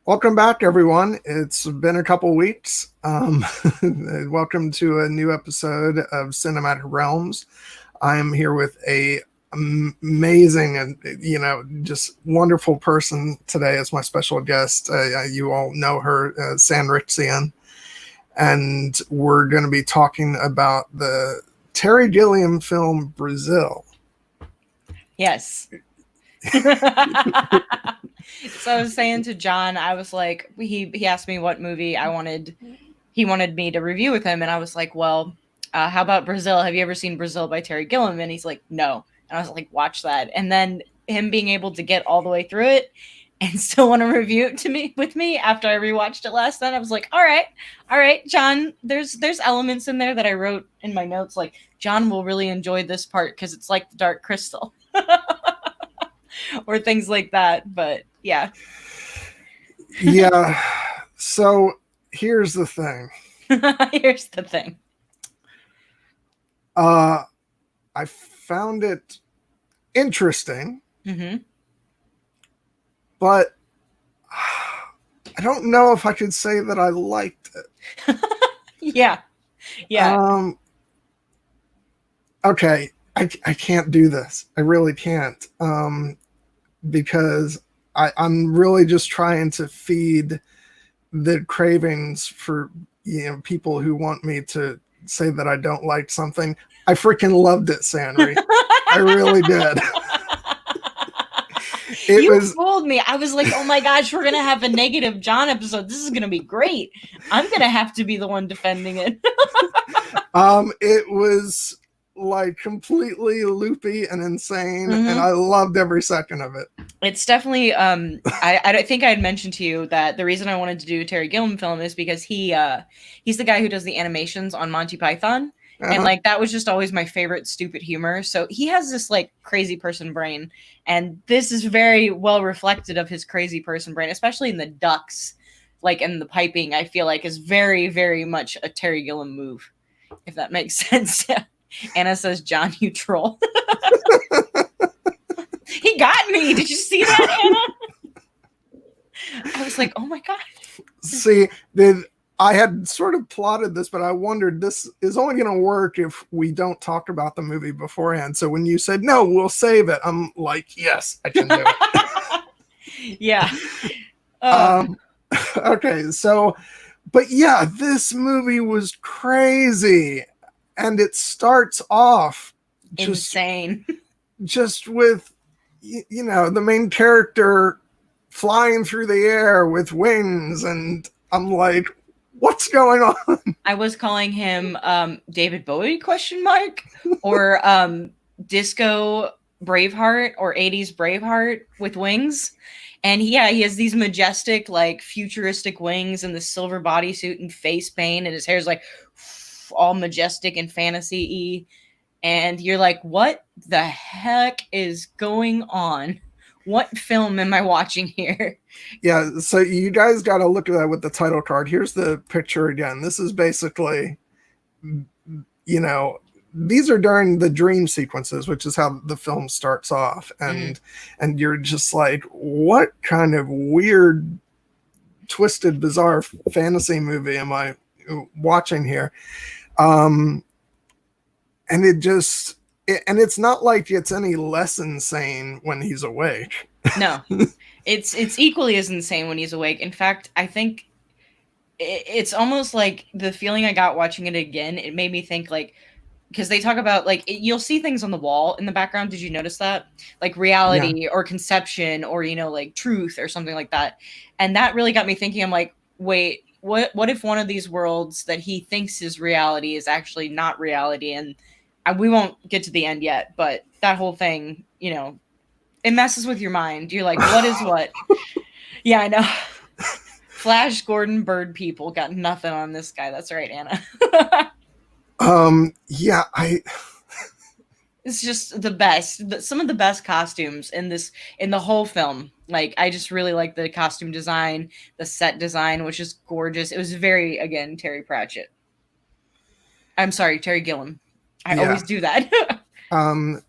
Welcome back, everyone. It's been a couple weeks. Welcome to a new episode of Cinematic Realms. I'm here with a amazing and just wonderful person today as my special guest. You all know her, Sanrixian, and we're going to be talking about the Terry Gilliam film Brazil. Yes. So I was saying to John, I was like, he asked me what movie he wanted me to review with him, and I was like, well, how about Brazil? Have you ever seen Brazil by Terry Gilliam? And he's like, no. And I was like, watch that. And then him being able to get all the way through it and still want to review it with me after I rewatched it last night, I was like, all right, John, there's elements in there that I wrote in my notes, like John will really enjoy this part because it's like the Dark Crystal. Or things like that, but yeah. Yeah. So here's the thing. I found it interesting, but I don't know if I could say that I liked it. Yeah. Okay, I can't do this. I really can't. Because I'm really just trying to feed the cravings for people who want me to say that I don't like something. I freaking loved it, Sanri. I really did. You fooled me. I was like, oh my gosh, we're gonna have a negative John episode. This is gonna be great. I'm gonna have to be the one defending it. It was like completely loopy and insane, and I loved every second of it. It's definitely I think I had mentioned to you that the reason I wanted to do a Terry Gilliam film is because he's the guy who does the animations on Monty Python. And like that was just always my favorite stupid humor. So he has this like crazy person brain, and this is very well reflected of his crazy person brain, especially in the ducks, like in the piping. I feel like is very, very much a Terry Gilliam move, if that makes sense. Anna says, "John, you troll." He got me. Did you see that, Anna? I was like, oh my god. See, I had sort of plotted this, but I wondered this is only going to work if we don't talk about the movie beforehand. So when you said, no, we'll save it, I'm like, yes, I can do it. Yeah. Okay, so, but yeah, this movie was crazy. And it starts off insane. Just with, the main character flying through the air with wings. And I'm like, what's going on? I was calling him David Bowie ? Or Disco Braveheart or 80s Braveheart with wings. And he has these majestic, like futuristic wings and the silver bodysuit and face paint, and his hair's like all majestic and fantasy-y. And you're like, what the heck is going on? What film am I watching here? Yeah, so you guys got to look at that with the title card. Here's the picture again. This is basically, these are during the dream sequences, which is how the film starts off. And you're just like, what kind of weird, twisted, bizarre fantasy movie am I watching here? And it's not like it's any less insane when he's awake. No, it's equally as insane when he's awake. In fact, I think it's almost like the feeling I got watching it again. It made me think like, because they talk about like you'll see things on the wall in the background. Did you notice that? Like reality or conception or like truth or something like that. And that really got me thinking. I'm like, wait, what if one of these worlds that he thinks is reality is actually not reality? And we won't get to the end yet, but that whole thing, it messes with your mind. You're like, what is what? Yeah, I know. Flash Gordon bird people got nothing on this guy. That's right, Anna. Yeah, it's just the best. Some of the best costumes in the whole film. Like, I just really like the costume design, the set design, which is gorgeous. It was very, again, Terry Pratchett. I'm sorry, Terry Gilliam. I always do that. And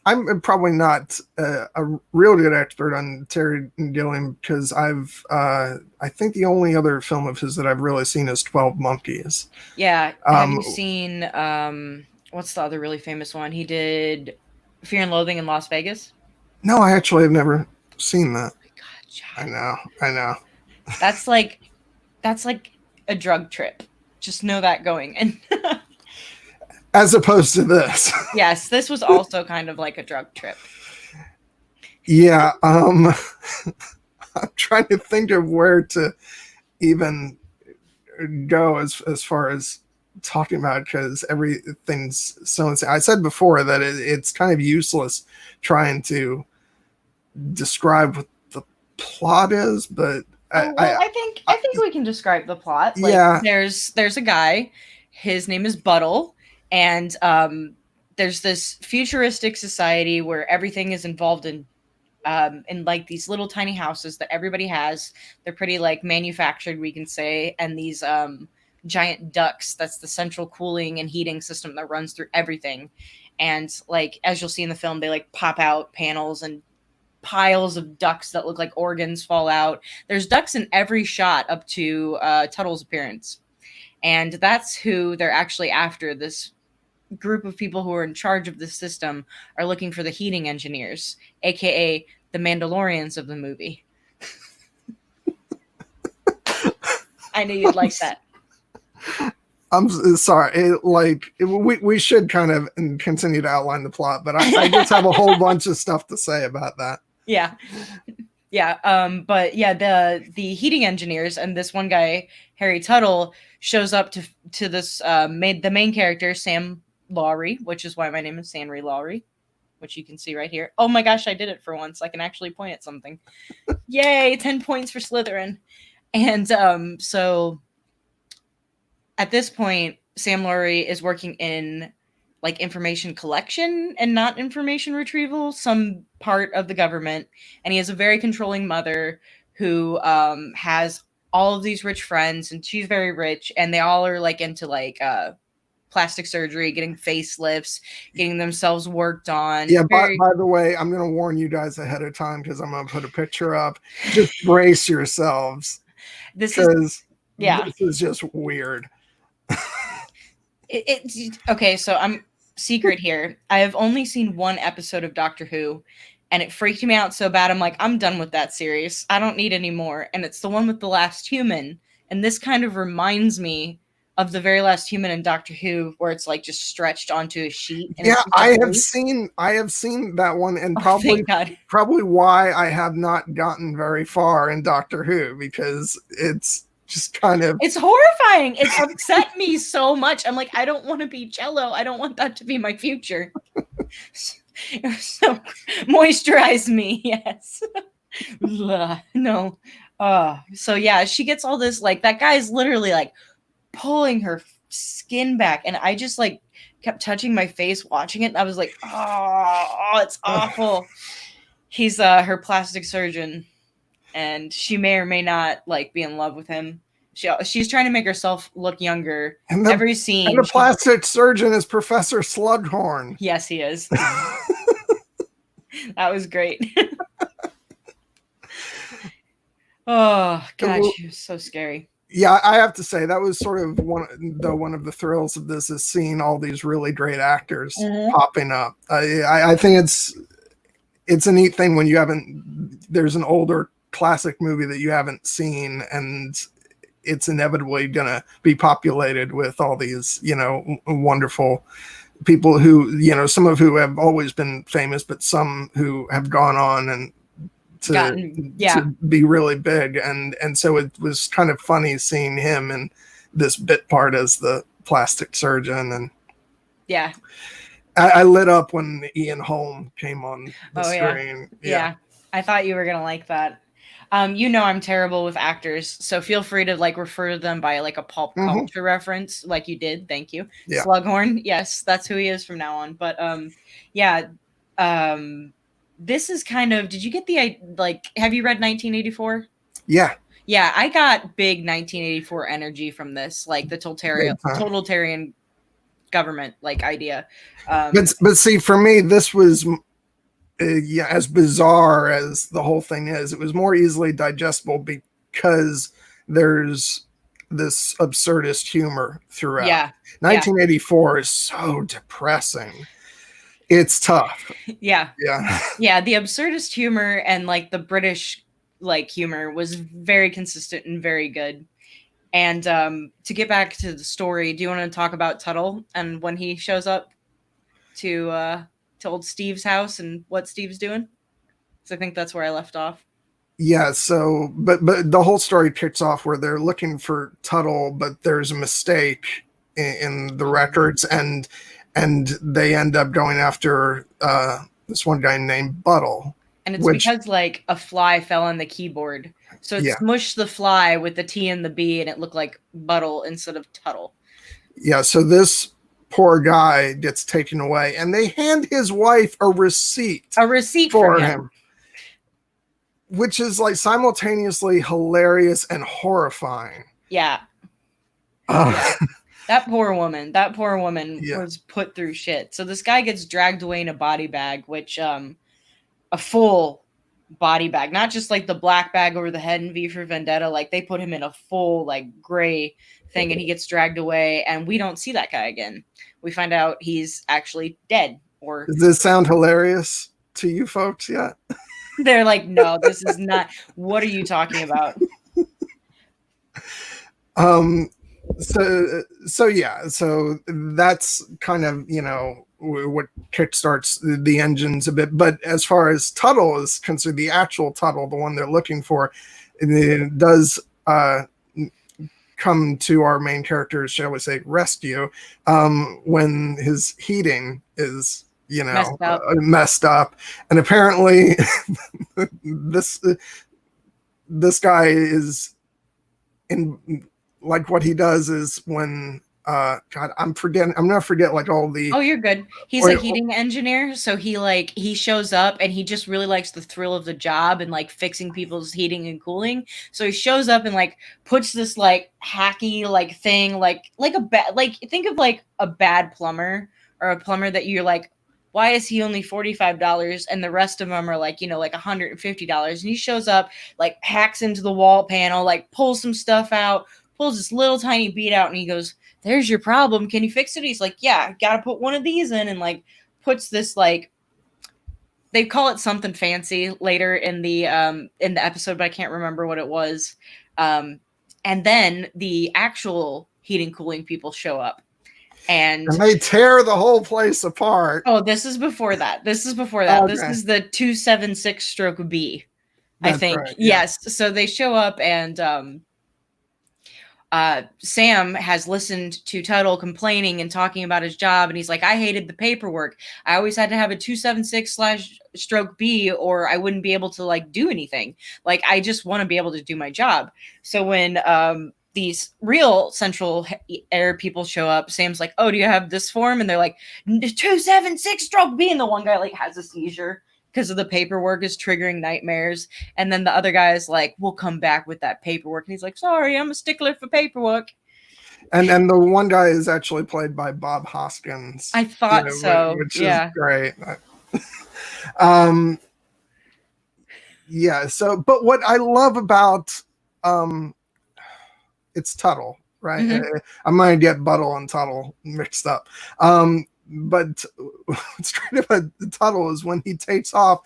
I'm probably not a real good expert on Terry Gilliam because I think the only other film of his that I've really seen is 12 Monkeys. Yeah. Have you seen what's the other really famous one? He did Fear and Loathing in Las Vegas. No, I actually have never seen that. Oh my God, I know. That's like a drug trip. Just know that going in. As opposed to this. Yes, this was also kind of like a drug trip. Yeah, I'm trying to think of where to even go as far as talking about, because everything's so insane. I said before that it's kind of useless trying to describe what the plot is, but I think we can describe the plot. Like, yeah, there's a guy, his name is Buttle, and there's this futuristic society where everything is involved in like these little tiny houses that everybody has. They're pretty like manufactured, we can say, and these giant ducts, that's the central cooling and heating system that runs through everything. And like, as you'll see in the film, they like pop out panels and piles of ducks that look like organs fall out. There's ducks in every shot up to Tuttle's appearance. And that's who they're actually after. This group of people who are in charge of this system are looking for the heating engineers, aka the Mandalorians of the movie. I knew you'd like that. I'm sorry. We should kind of continue to outline the plot, but I just have a whole bunch of stuff to say about that. Yeah. But yeah, the heating engineers and this one guy, Harry Tuttle, shows up to this the main character, Sam Lowry, which is why my name is Sanri Lowry, which you can see right here. Oh my gosh, I did it for once. I can actually point at something. Yay, 10 points for Slytherin. And so at this point, Sam Lowry is working in like information collection and not information retrieval, some part of the government. And he has a very controlling mother who has all of these rich friends, and she's very rich, and they all are like into like plastic surgery, getting facelifts, getting themselves worked on. Yeah, by the way, I'm going to warn you guys ahead of time because I'm going to put a picture up. Just brace yourselves. This is just weird. Okay, so I'm secret here. I have only seen one episode of Doctor Who, and it freaked me out so bad. I'm like, I'm done with that series. I don't need any more. And it's the one with the last human. And this kind of reminds me of the very last human in Doctor Who, where it's like just stretched onto a sheet. And yeah, I have seen that one, and probably why I have not gotten very far in Doctor Who, because it's just kind of, it's horrifying. It's upset me so much. I'm like, I don't want to be Jello. I don't want that to be my future. So moisturize me. Yes. No. So yeah, she gets all this, like, that guy's literally like pulling her skin back, and I just like kept touching my face watching it, and I was like, oh, it's awful. He's her plastic surgeon, and she may or may not like be in love with him. She's trying to make herself look younger. And every scene. And the plastic surgeon is Professor Slughorn. Yes, he is. That was great. Oh God, she was so scary. Yeah, I have to say that was sort of one of the thrills of this, is seeing all these really great actors popping up. I think it's a neat thing when there's an older classic movie that you haven't seen, and it's inevitably gonna be populated with all these, wonderful people who, some of who have always been famous, but some who have gone on and to be really big, and so it was kind of funny seeing him in this bit part as the plastic surgeon. And yeah, I lit up when Ian Holm came on the screen. Yeah, I thought you were gonna like that. I'm terrible with actors, so feel free to like refer to them by like a pop culture reference, like you did. Thank you. Yeah. Slughorn, yes, that's who he is from now on. But this is kind of, did you get the, like, have you read 1984? Yeah. Yeah, I got big 1984 energy from this, like the totalitarian government like idea. But see, for me, this was yeah, as bizarre as the whole thing is, it was more easily digestible because there's this absurdist humor throughout. Yeah. Yeah. 1984 is so depressing. It's tough. Yeah. Yeah. Yeah, the absurdist humor and like the British like humor was very consistent and very good. And to get back to the story, do you want to talk about Tuttle and when he shows up to old Steve's house and what Steve's doing? So I think that's where I left off. Yeah, so but the whole story kicks off where they're looking for Tuttle, but there's a mistake in the records, and they end up going after this one guy named Buttle, And it's which because like a fly fell on the keyboard. So it yeah, smushed the fly with the T and the B and it looked like Buttle instead of Tuttle. yeah, so this poor guy gets taken away, and they hand his wife a receipt For for him. him, which is like simultaneously hilarious and horrifying. Yeah. Uh, That poor woman Yeah. was put through shit. So this guy gets dragged away in a body bag, which a full body bag, not just like the black bag over the head in V for Vendetta. Like they put him in a full like gray thing, and he gets dragged away, and we don't see that guy again. We find out he's actually dead. Or Does this sound hilarious to you folks yet? they're like, no, this is not. What are you talking about? So yeah, so that's kind of, you know, what kickstarts the engines a bit. But as far as Tuttle is concerned, the actual Tuttle, the one they're looking for, it does come to our main character's, shall we say, rescue when his heating is, you know, messed up. And apparently this guy is in, like, what he does is when God, I'm gonna forget like all the. Oh, you're good. He's a heating engineer, so he shows up and he just really likes the thrill of the job and like fixing people's heating and cooling. So he shows up and like puts this like hacky like thing like a bad, like think of like a bad plumber or a plumber that you're like, why is he only $45 and the rest of them are like, you know, like $150? And he shows up, like hacks into the wall panel, like pulls some stuff out, pulls this little tiny bead out, and he goes, there's your problem. Can you fix it? He's like, yeah, gotta put one of these in, and like puts this like, they call it something fancy later in the episode, but I can't remember what it was. And then the actual heating cooling people show up. And they tear the whole place apart. Oh, this is before that. Okay. This is the 276 stroke B, I think. Right, yeah. Yes. So they show up, and Sam has listened to Tuttle complaining and talking about his job, and he's like, I hated the paperwork. I always had to have a 276/stroke B or I wouldn't be able to like do anything. Like, I just want to be able to do my job. So when these real Central Air people show up, Sam's like, oh, do you have this form? And they're like, 276/stroke B. And the one guy like has a seizure because of the paperwork is triggering nightmares. And then the other guy is like, we'll come back with that paperwork. And he's like, sorry, I'm a stickler for paperwork. And the one guy is actually played by Bob Hoskins. I thought so. Which is great. Yeah. So, but what I love about it's Tuttle, right? Mm-hmm. I'm gonna get Buttle and Tuttle mixed up. But what's great about Tuttle is when he takes off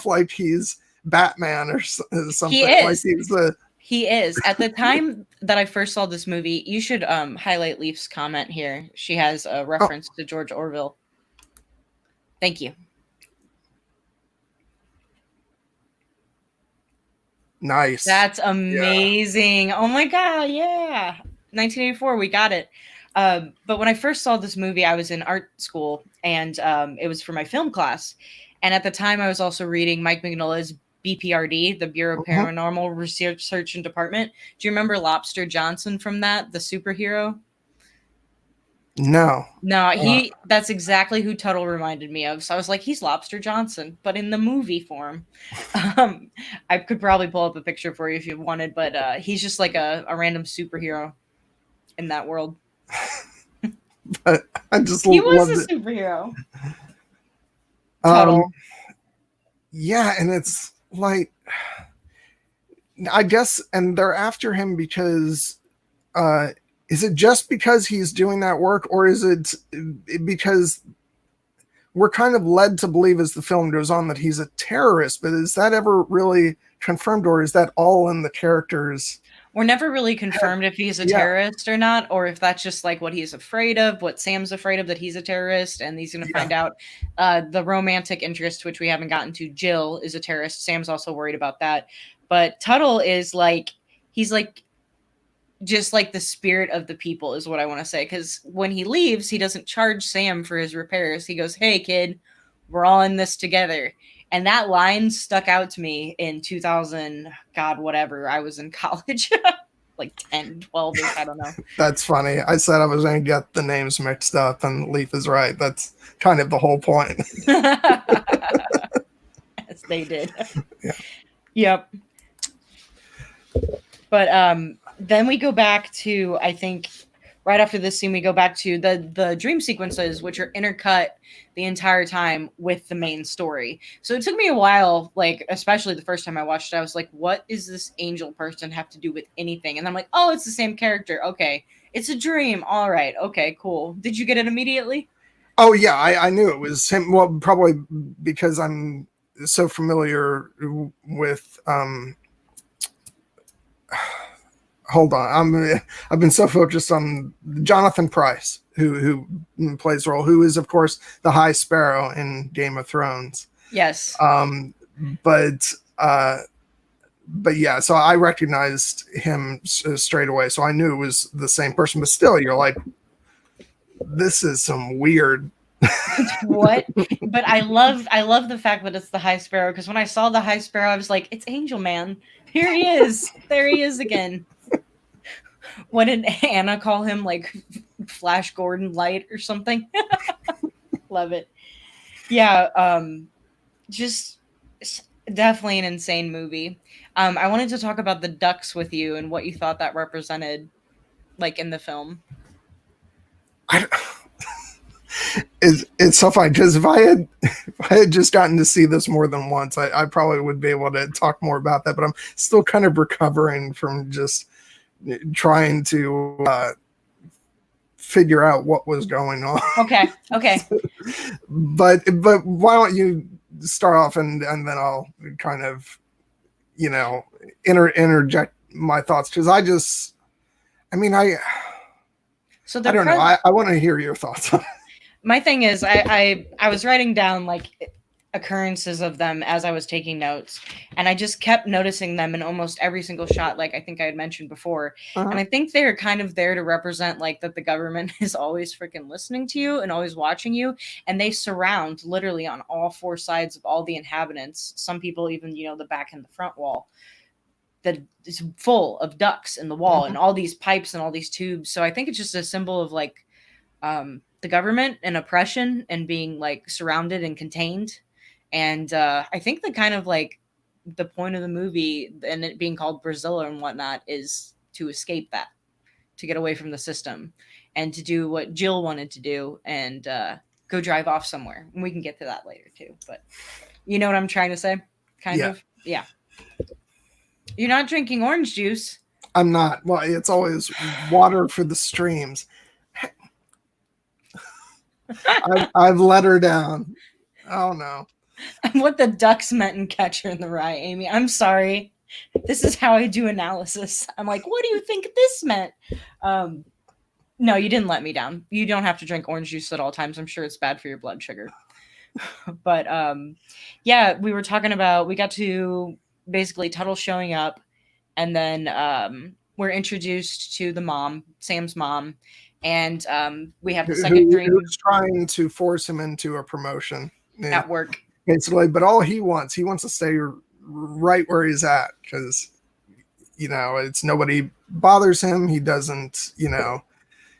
like he's Batman or something. He is. Like he is. At the time that I first saw this movie, you should highlight Leaf's comment here. She has a reference to George Orwell. Thank you. Nice. That's amazing. Yeah. Oh my God. Yeah. 1984. We got it. But when I first saw this movie, I was in art school, and it was for my film class. And at the time, I was also reading Mike Mignola's BPRD, the Bureau of Paranormal Research and Department. Do you remember Lobster Johnson from that, the superhero? No. That's exactly who Tuttle reminded me of. So I was like, he's Lobster Johnson, but in the movie form. I could probably pull up a picture for you if you wanted, but he's just like a random superhero in that world. But I just he was a superhero. Tuttle. yeah, and it's like, I guess, and they're after him because, uh, is it just because he's doing that work, or is it because we're kind of led to believe as the film goes on that he's a terrorist? But is that ever really confirmed, or is that all in the characters? We're never really confirmed if he's a Yeah, terrorist or not, or if that's just like what he's afraid of, what Sam's afraid of, that he's a terrorist, and he's going to yeah. find out. The romantic interest, which we haven't gotten to, Jill, is a terrorist. Sam's also worried about that. But Tuttle is like, he's like, just like the spirit of the people, is what I want to say. Because when he leaves, he doesn't charge Sam for his repairs. He goes, "Hey, kid, we're all in this together." And that line stuck out to me in 2000, God, whatever. I was in college. Like 10, 12 -ish, I don't know. That's funny. I said I was going to get the names mixed up, and Leaf is right. That's kind of the whole point. Yes, they did. Yeah. Yep. But then we go back to, I think right after this scene, we go back to the dream sequences, which are intercut the entire time with the main story. So it took me a while, like especially the first time I watched it, I was like, what is this angel person have to do with anything? And I'm like, oh, it's the same character. Okay. It's a dream. All right. Okay, cool. Did you get it immediately? Oh yeah, I knew it was him. Well, probably because I'm so familiar with. Hold on, I've been so focused on Jonathan Pryce, who plays the role, who is of course the High Sparrow in Game of Thrones. Yes. But but yeah, so I recognized him straight away, so I knew it was the same person. But still, you're like, this is some weird. What? But I love the fact that it's the High Sparrow, because when I saw the High Sparrow, I was like, it's Angel Man. Here he is. There he is again. What did Anna call him? Like Flash Gordon Light or something? Love it. Yeah, just definitely an insane movie. I wanted to talk about the ducks with you and what you thought that represented, like in the film. I, it's so funny because if I had just gotten to see this more than once, I probably would be able to talk more about that. But I'm still kind of recovering from just trying to figure out what was going on. Okay. Okay. but why don't you start off, and then I'll kind of interject my thoughts, because I mean, So I don't know. I want to hear your thoughts on it. my thing is, I was writing down like occurrences of them as I was taking notes, and I just kept noticing them in almost every single shot, like I think I had mentioned before. And I think they're kind of there to represent like that the government is always freaking listening to you and always watching you, and they surround literally on all four sides of all the inhabitants. Some people even, the back and the front wall that is full of ducts in the wall and all these pipes and all these tubes. So I think it's just a symbol of like the government and oppression and being like surrounded and contained. And I think the kind of like the point of the movie and it being called Brazil and whatnot is to escape that, to get away from the system and to do what Jill wanted to do and go drive off somewhere. And we can get to that later too. But you know what I'm trying to say? Kind of. Yeah. You're not drinking orange juice. I'm not. Well, it's always water for the streams. I've let her down. Oh no. What the ducks meant in Catcher in the Rye, Amy. I'm sorry. This is how I do analysis. I'm like, what do you think this meant? No, you didn't let me down. You don't have to drink orange juice at all times. I'm sure it's bad for your blood sugar. But yeah, we were talking about, we got to basically Tuttle showing up, and then we're introduced to the mom, Sam's mom, and we have the second dream. Who's trying to force him into a promotion at work. Basically, but all he wants to stay right where he's at, because it's nobody bothers him. He doesn't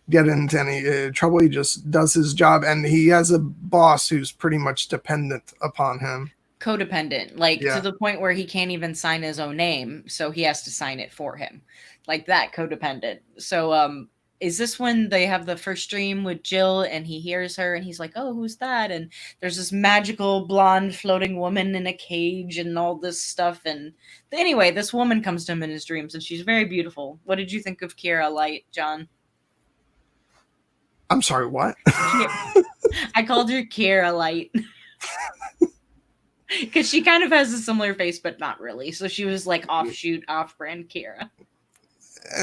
get into any trouble. He just does his job, and he has a boss who's pretty much dependent upon him. Codependent, like to the point where he can't even sign his own name, so he has to sign it for him, like that codependent. So is this when they have the first dream with Jill and he hears her and he's like, oh, who's that? And there's this magical blonde floating woman in a cage and all this stuff. And anyway, this woman comes to him in his dreams and she's very beautiful. What did you think of Kira Light, John? I'm sorry, what? I called her Kira Light. Because she kind of has a similar face, but not really. So she was like offshoot, off-brand Kira.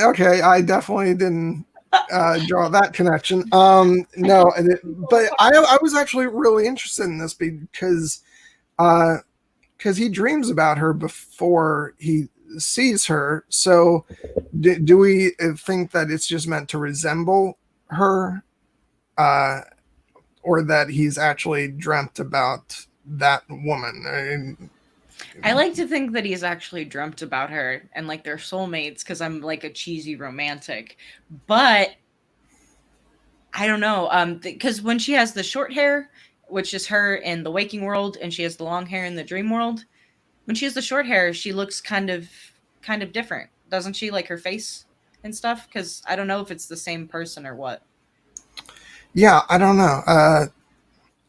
Okay, I definitely didn't draw that connection. No, but I was actually really interested in this because he dreams about her before he sees her. So do we think that it's just meant to resemble her, or that he's actually dreamt about that woman? I like to think that he's actually dreamt about her and like they're soulmates because I'm like a cheesy romantic. But I don't know. Because when she has the short hair, which is her in the waking world, and she has the long hair in the dream world, when she has the short hair, she looks kind of different, doesn't she? Like her face and stuff. Because I don't know if it's the same person or what. Yeah, I don't know.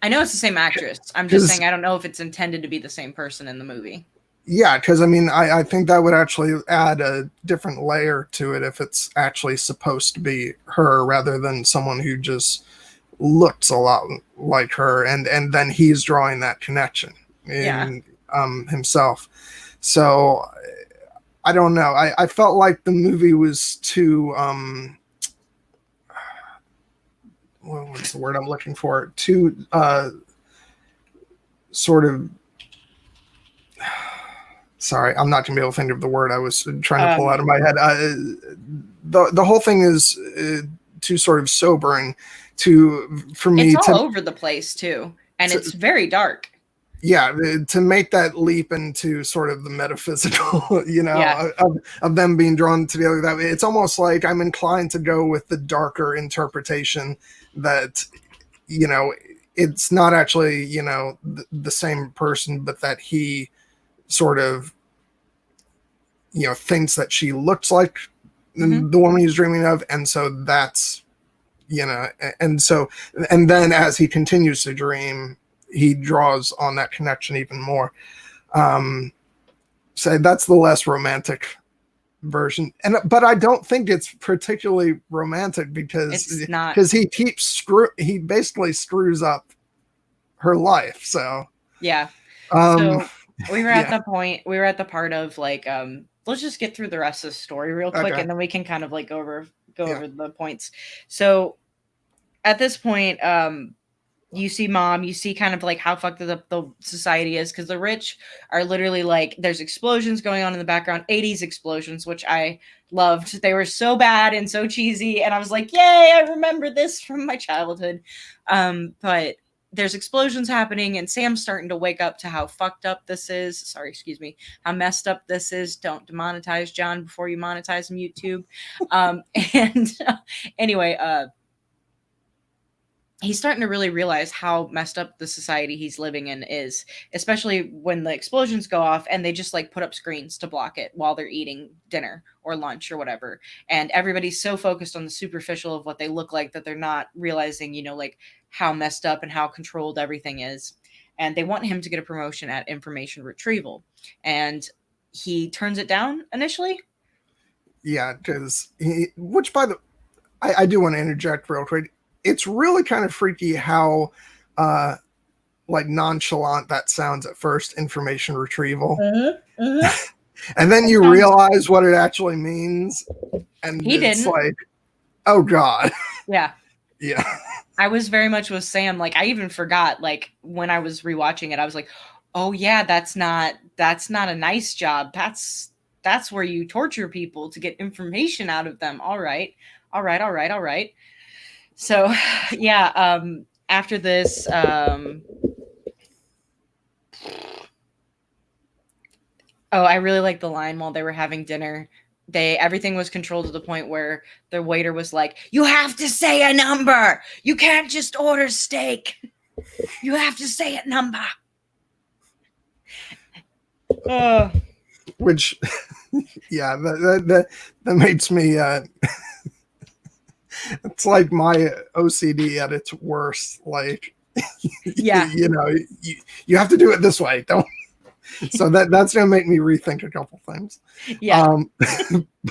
I know it's the same actress. I'm just saying I don't know if it's intended to be the same person in the movie. Yeah, because I mean, I think that would actually add a different layer to it if it's actually supposed to be her rather than someone who just looks a lot like her, and then he's drawing that connection in himself. So I don't know. I felt like the movie was too what's the word I'm looking for? Too sort of. Sorry, I'm not going to be able to think of the word I was trying to pull out of my head. The whole thing is too sort of sobering for me. It's all over the place too, and it's very dark. Yeah, to make that leap into sort of the metaphysical, of them being drawn together that way. It's almost like I'm inclined to go with the darker interpretation that, it's not actually, the same person, but that he sort of thinks that she looks like the woman he's dreaming of, and so that's and then as he continues to dream, he draws on that connection even more. So that's the less romantic version, but I don't think it's particularly romantic because he basically screws up her life. So yeah. So we were at the point. We were at the part of like, let's just get through the rest of the story real quick, and then we can kind of like go over the points. So at this point, you see Mom, you see kind of like how fucked up the society is because the rich are literally like, there's explosions going on in the background, 80s explosions, which I loved. They were so bad and so cheesy, and I was like, yay, I remember this from my childhood. But there's explosions happening, and Sam's starting to wake up to how fucked up this is. Sorry, excuse me. How messed up this is. Don't demonetize John before you monetize him, YouTube. Anyway, he's starting to really realize how messed up the society he's living in is, especially when the explosions go off and they just like put up screens to block it while they're eating dinner or lunch or whatever. And everybody's so focused on the superficial of what they look like that they're not realizing, like how messed up and how controlled everything is. And they want him to get a promotion at information retrieval. And he turns it down initially. Yeah, because I do want to interject real quick. It's really kind of freaky how like nonchalant that sounds at first, information retrieval. And then you realize what it actually means. And it's like, oh God. Yeah. Yeah. I was very much with Sam. Like I even forgot, like when I was rewatching it, I was like, oh yeah, that's not a nice job. That's where you torture people to get information out of them. All right. So yeah, after this, I really like the line while they were having dinner. Everything was controlled to the point where the waiter was like, you have to say a number. You can't just order steak. You have to say a number. Which, yeah, that makes me It's like my OCD at its worst. Like, Yeah. you have to do it this way. Don't. So that's gonna make me rethink a couple things. Yeah.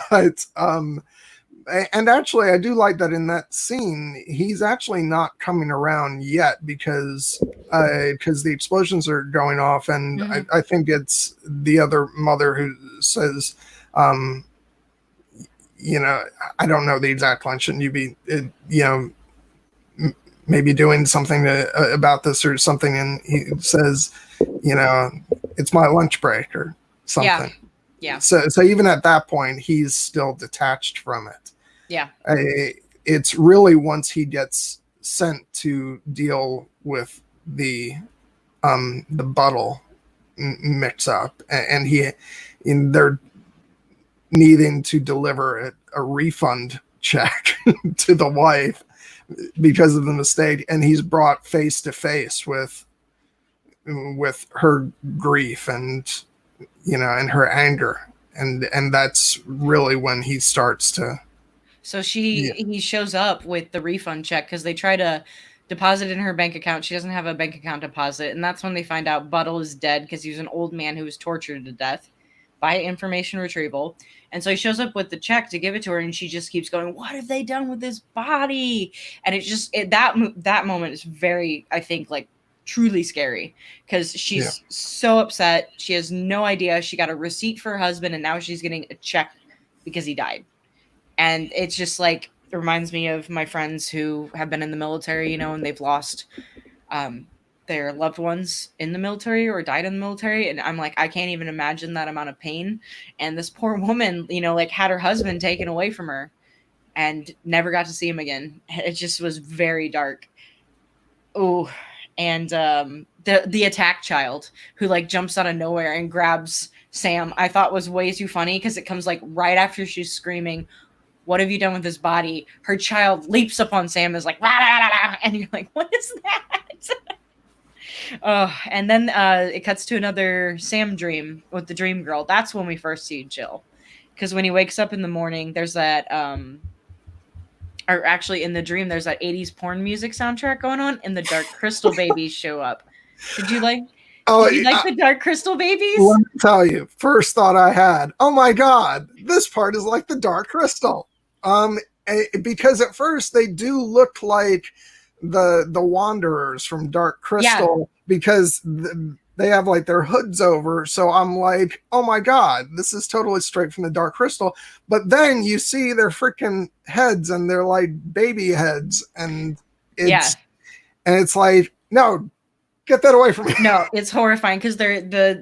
But and actually, I do like that in that scene, he's actually not coming around yet because the explosions are going off, and I think it's the other mother who says, I don't know the exact line. Shouldn't you be, maybe doing something about this or something? And he says, it's my lunch break or something. Yeah. So even at that point, he's still detached from it. Yeah. It's really once he gets sent to deal with the bottle mix up, and they're needing to deliver a refund check to the wife because of the mistake, and he's brought face to face with her grief and and her anger, and that's really when he starts to. So he shows up with the refund check because they try to deposit in her bank account. She doesn't have a bank account deposit, and that's when they find out Buttle is dead because he was an old man who was tortured to death by information retrieval. And so he shows up with the check to give it to her, and she just keeps going, "What have they done with this body?" And that moment is very, I think, like truly scary because she's so upset. She has no idea. She got a receipt for her husband, and now she's getting a check because he died. And it's just like, it reminds me of my friends who have been in the military, and they've lost their loved ones in the military or died in the military. And I'm like, I can't even imagine that amount of pain. And this poor woman, like had her husband taken away from her and never got to see him again. It just was very dark. Oh, and the attack child who like jumps out of nowhere and grabs Sam, I thought was way too funny because it comes like right after she's screaming, "What have you done with this body?" Her child leaps up on Sam, is like, rah, rah, rah, rah, and you're like, what is that? And then it cuts to another Sam dream with the dream girl. That's when we first see Jill. Because when he wakes up in the morning, there's that, or actually in the dream, there's that 80s porn music soundtrack going on, and the Dark Crystal Babies show up. Did you like the Dark Crystal Babies? Let me tell you, first thought I had, oh my God, this part is like the Dark Crystal. Because at first they do look like the Wanderers from Dark Crystal, because they have like their hoods over. So I'm like, oh my God, this is totally straight from the Dark Crystal. But then you see their freaking heads, and they're like baby heads, and it's like, no, get that away from me. No, it's horrifying because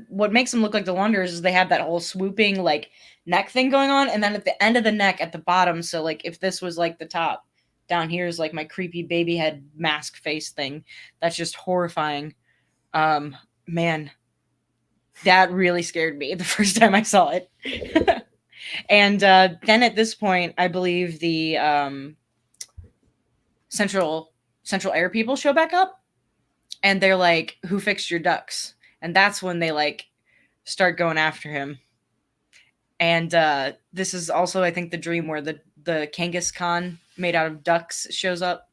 what makes them look like the Wanderers is they have that whole swooping like neck thing going on, and then at the end of the neck at the bottom, so like if this was like the top, down here is like my creepy baby head mask face thing. That's just horrifying. Man, that really scared me the first time I saw it. And then at this point, I believe the Central Air people show back up, and they're like, "Who fixed your ducks?" And that's when they like start going after him. And this is also, I think, the dream where the Kangas Khan made out of ducks shows up.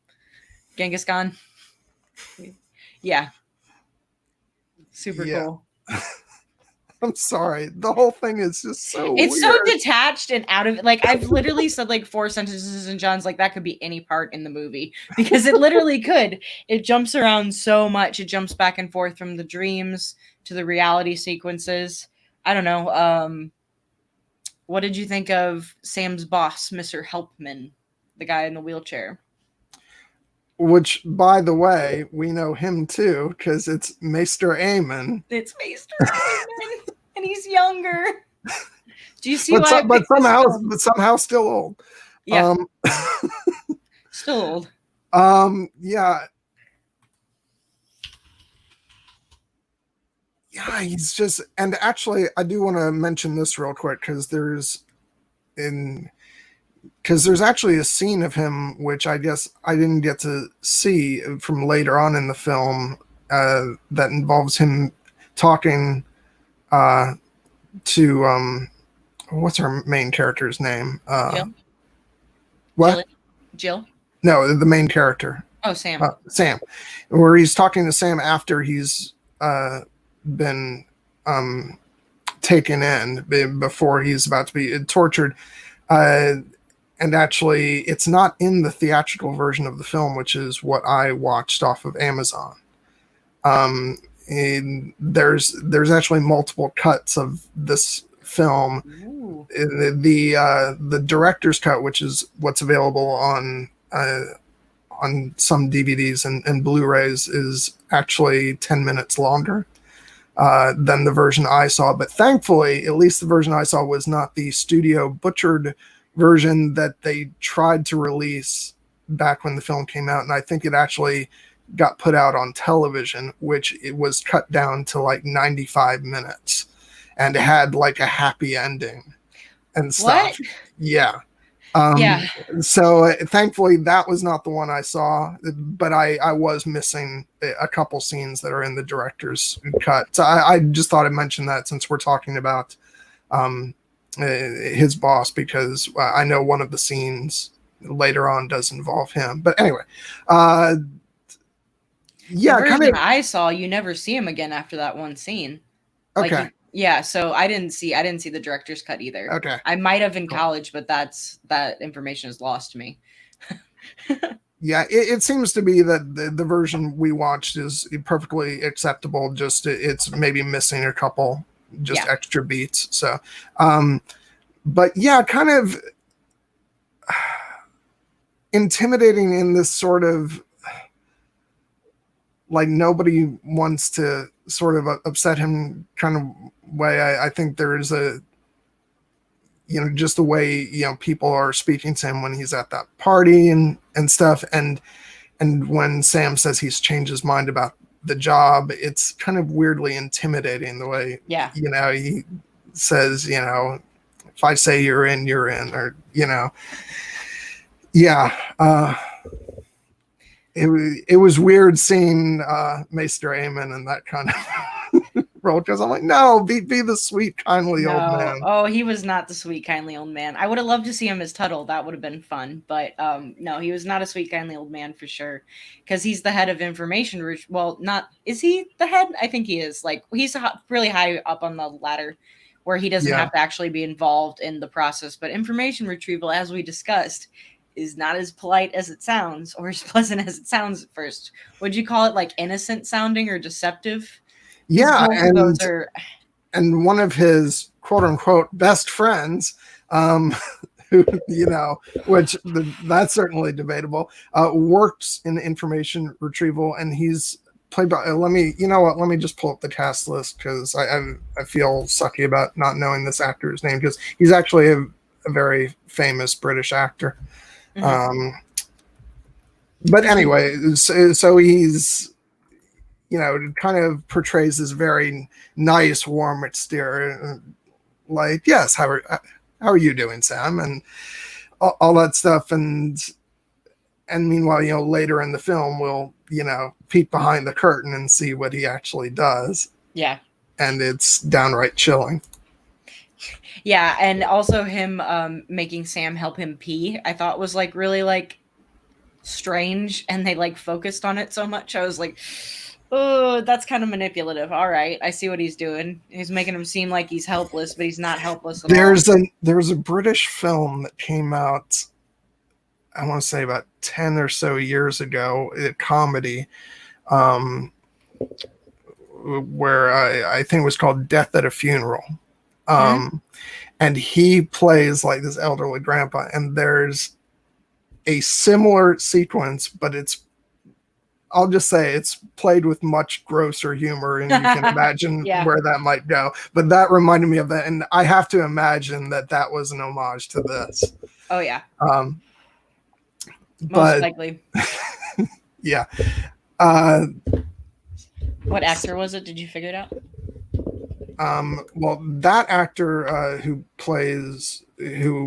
Genghis Khan. Yeah. Super cool. I'm sorry. The whole thing is just so It's weird. so detached and out of it. Like, I've literally said like 4 sentences, and John's like, that could be any part in the movie, because it literally could. It jumps around so much. It jumps back and forth from the dreams to the reality sequences. I don't know. What did you think of Sam's boss, Mr. Helpman, the guy in the wheelchair? Which, by the way, we know him too, because it's Maester Aemon. It's Maester Aemon, and he's younger. Do you see why? But somehow still old. Yeah, still old. Yeah. Yeah, he's just, and actually, I do want to mention this real quick because there's actually a scene of him which I guess I didn't get to see from later on in the film that involves him talking to what's our main character's name? Jill. What? Jill. No, the main character. Oh, Sam. Sam, where he's talking to Sam after he's been taken in before he's about to be tortured. And actually, it's not in the theatrical version of the film, which is what I watched off of Amazon. And there's actually multiple cuts of this film. Ooh. The director's cut, which is what's available on some DVDs and Blu-rays, is actually 10 minutes longer than the version I saw. But thankfully, at least the version I saw was not the studio butchered version that they tried to release back when the film came out. And I think it actually got put out on television, which it was cut down to like 95 minutes and had like a happy ending and stuff. What? Yeah. Yeah. So thankfully that was not the one I saw, but I was missing a couple scenes that are in the director's cut. So I just thought I'd mention that since we're talking about his boss, because I know one of the scenes later on does involve him. But anyway, yeah, the kind version of. I saw, you never see him again after that one scene. Okay. Like, yeah, so I didn't see the director's cut either. Okay. I might have in college, but that information is lost to me. Yeah, it seems to be that the version we watched is perfectly acceptable. Just it's maybe missing a couple extra beats. So, but yeah, kind of intimidating in this sort of like nobody wants to sort of upset him kind of way. I think there's just the way, people are speaking to him when he's at that party and stuff. And when Sam says he's changed his mind about the job, it's kind of weirdly intimidating the way, he says, if I say you're in, or, it was weird seeing Maester Aemon in that kind of role, because I'm like, no, be the sweet, kindly old man. Oh, he was not the sweet, kindly old man. I would have loved to see him as Tuttle. That would have been fun. But no, he was not a sweet, kindly old man for sure, because he's the head of information. Well, is he the head? I think he is. Like, he's really high up on the ladder where he doesn't have to actually be involved in the process. But information retrieval, as we discussed, is not as polite as it sounds, or as pleasant as it sounds at first. Would you call it like innocent sounding or deceptive? Yeah, and one of his quote unquote best friends, who which that's certainly debatable, works in information retrieval, and he's played by. Let me just pull up the cast list, because I feel sucky about not knowing this actor's name, because he's actually a very famous British actor. Mm-hmm. But anyway, so he's, kind of portrays this very nice, warm exterior, like, yes, how are you doing, Sam, and all that stuff, and meanwhile, later in the film, we'll peek behind the curtain and see what he actually does. Yeah, and it's downright chilling. Yeah, and also him making Sam help him pee, I thought was like really like strange, and they like focused on it so much. I was like, oh, that's kind of manipulative. All right, I see what he's doing. He's making him seem like he's helpless, but he's not helpless at all. There's a British film that came out, I want to say about 10 or so years ago, a comedy, where I think it was called Death at a Funeral. And he plays like this elderly grandpa, and there's a similar sequence, but I'll just say it's played with much grosser humor, and you can imagine where that might go. But that reminded me of that, and I have to imagine that was an homage to this. Oh yeah. Most likely. Yeah. What actor was it? Did you figure it out? Well, that actor who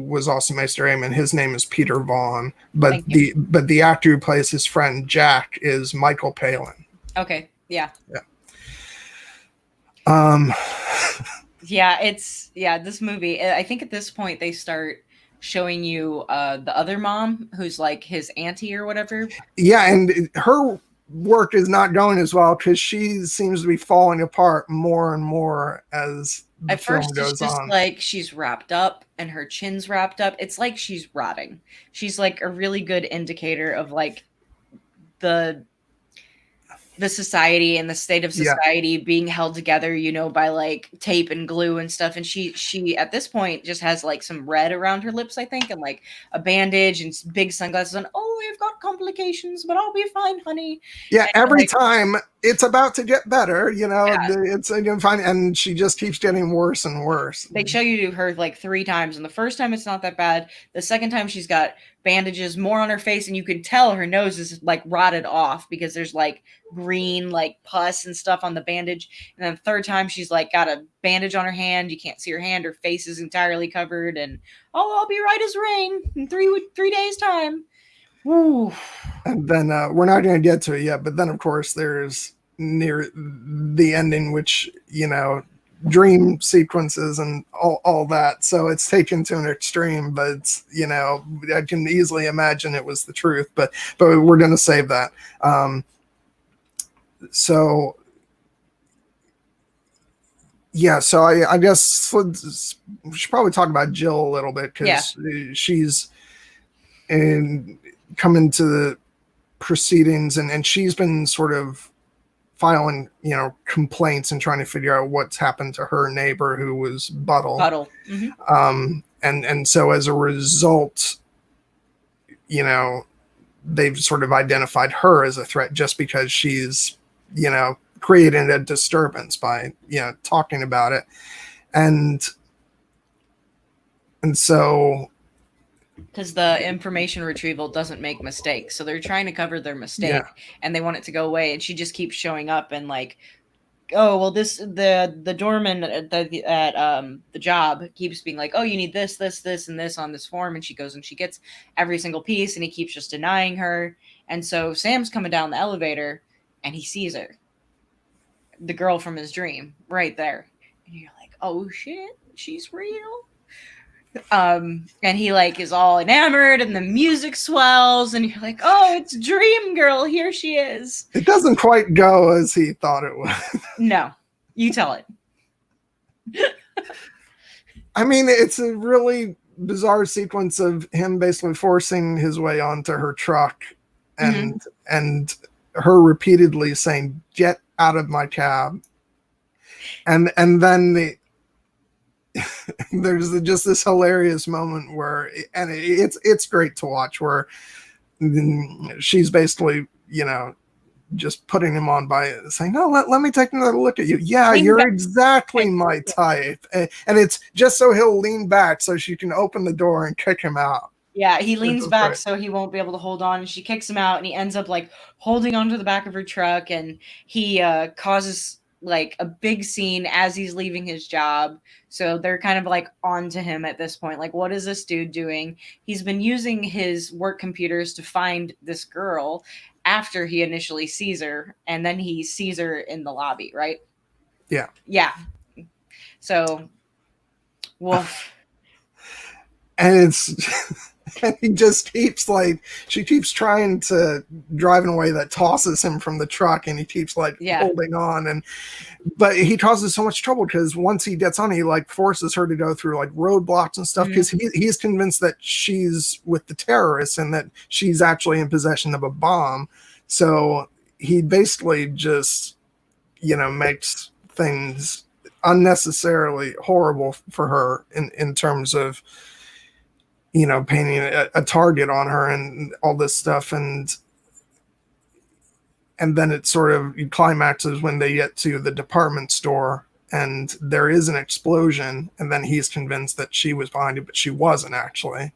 was also Maester Aemon, his name is Peter Vaughan, but the actor who plays his friend Jack is Michael Palin. Okay, yeah. Yeah. This movie, I think at this point they start showing you the other mom who's like his auntie or whatever. Yeah, and her work is not going as well because she seems to be falling apart more and more as the At film first, it's goes just on. like she's wrapped up and her chin's wrapped up. It's like she's rotting. She's like a really good indicator of like the the society and the state of Yeah, society being held together, you know, by like tape and glue and stuff. And she at this point just has like some red around her lips, I think, and like a bandage and big sunglasses on. Oh, we've got complications, but I'll be fine, honey. yeah. And Every like, time it's about to get better, yeah, it's fine, and she just keeps getting worse and worse. they show you her like 3 times, and the first time it's not that bad. The second time she's got bandages more on her face, and you can tell her nose is like rotted off because there's like green like pus and stuff on the bandage. And then the third time she's like got a bandage on her hand. You can't see her hand. Her face is entirely covered. And oh, I'll be right as rain in 3 days time. Woo. And then we're not going to get to it yet, but then of course there's near the ending, which dream sequences and all that. So it's taken to an extreme, but it's, I can easily imagine it was the truth, but we're going to save that. So yeah, so I guess we should probably talk about Jill a little bit because she's come into the proceedings and she's been sort of filing, complaints and trying to figure out what's happened to her neighbor who was Buttle. Mm-hmm. And so as a result, they've sort of identified her as a threat just because she's, creating a disturbance by, talking about it. And so because the information retrieval doesn't make mistakes, so they're trying to cover their mistake, and they want it to go away. And she just keeps showing up and like, oh well, the doorman at the job keeps being like, oh, you need this, and this on this form, and she goes and she gets every single piece, and he keeps just denying her. And so Sam's coming down the elevator, and he sees her, the girl from his dream, right there, and you're like, oh shit, she's real. And he like is all enamored and the music swells and you're like, oh, it's Dream Girl, here she is. It doesn't quite go as he thought it would. No, you tell it. I mean, it's a really bizarre sequence of him basically forcing his way onto her truck and her repeatedly saying, get out of my cab. And then there's just this hilarious moment where, and it's great to watch, where she's basically, just putting him on by saying, no, let me take another look at you. Yeah, you're exactly my type. And it's just so he'll lean back so she can open the door and kick him out. Yeah, he leans back so he won't be able to hold on, and she kicks him out, and he ends up like holding onto the back of her truck, and he causes like a big scene as he's leaving his job. So they're kind of like on to him at this point. Like, what is this dude doing? He's been using his work computers to find this girl after he initially sees her, and then he sees her in the lobby, right? Yeah. Yeah. So, woof. And it's and he just keeps like, she keeps trying to drive in a way that tosses him from the truck, and he keeps like holding on, but he causes so much trouble because once he gets on, he like forces her to go through like roadblocks and stuff because he's convinced that she's with the terrorists and that she's actually in possession of a bomb. So he basically just, makes things unnecessarily horrible for her in terms of, painting a target on her and all this stuff. And then it sort of climaxes when they get to the department store and there is an explosion. And then he's convinced that she was behind it, but she wasn't actually.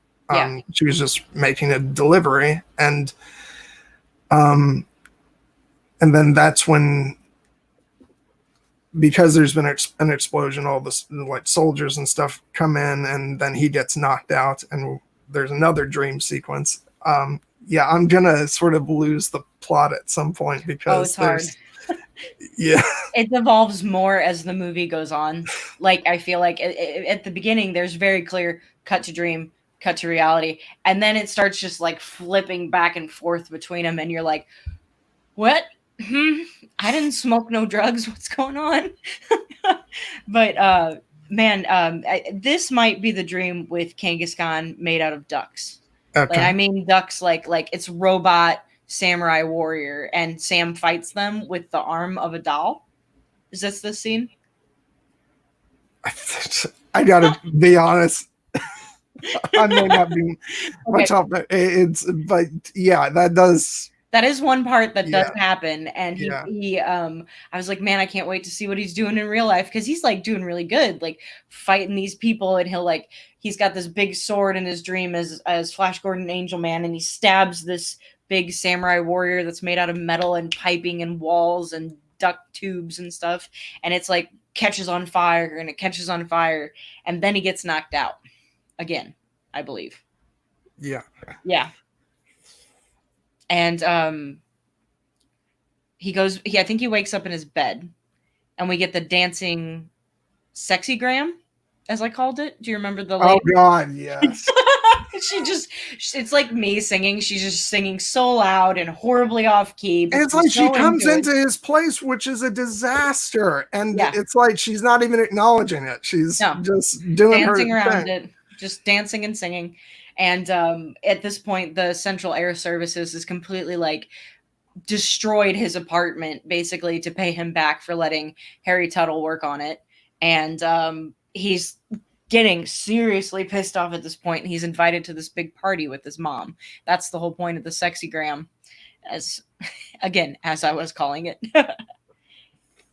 She was just making a delivery. And then that's when, because there's been an explosion, all this like soldiers and stuff come in, and then he gets knocked out, and there's another dream sequence. I'm gonna sort of lose the plot at some point because it's hard. It evolves more as the movie goes on. Like, I feel like at the beginning there's very clear cut to dream, cut to reality, and then it starts just like flipping back and forth between them, and you're like, what? I didn't smoke no drugs. What's going on? But man, this might be the dream with Kangaskhan made out of ducks. Like, Okay. I mean ducks, like it's robot samurai warrior, and Sam fights them with the arm of a doll. Is this the scene? I gotta be honest. I may not be much Okay. off, but but yeah, that does. That is one part that does Yeah. happen, and Yeah. I was like, man, I can't wait to see what he's doing in real life, because he's like doing really good, like fighting these people, and he's got this big sword in his dream as Flash Gordon Angel Man, and he stabs this big samurai warrior that's made out of metal and piping and walls and duct tubes and stuff, and it's like catches on fire, and it catches on fire, and then he gets knocked out again, I believe. Yeah. Yeah. And I think he wakes up in his bed, and we get the dancing sexygram, as I called it. Do you remember the Oh lady? God, yes. It's like me singing. She's just singing so loud and horribly off key, And but it's she's like she so comes into it. into his place, which is a disaster. And Yeah. it's like she's not even acknowledging it. She's No. just doing Dancing her around thing. it, just dancing and singing. And at this point, the Central Air Services is completely like destroyed his apartment, basically, to pay him back for letting Harry Tuttle work on it. And he's getting seriously pissed off at this point, and he's invited to this big party with his mom. That's the whole point of the sexygram, as again, as I was calling it.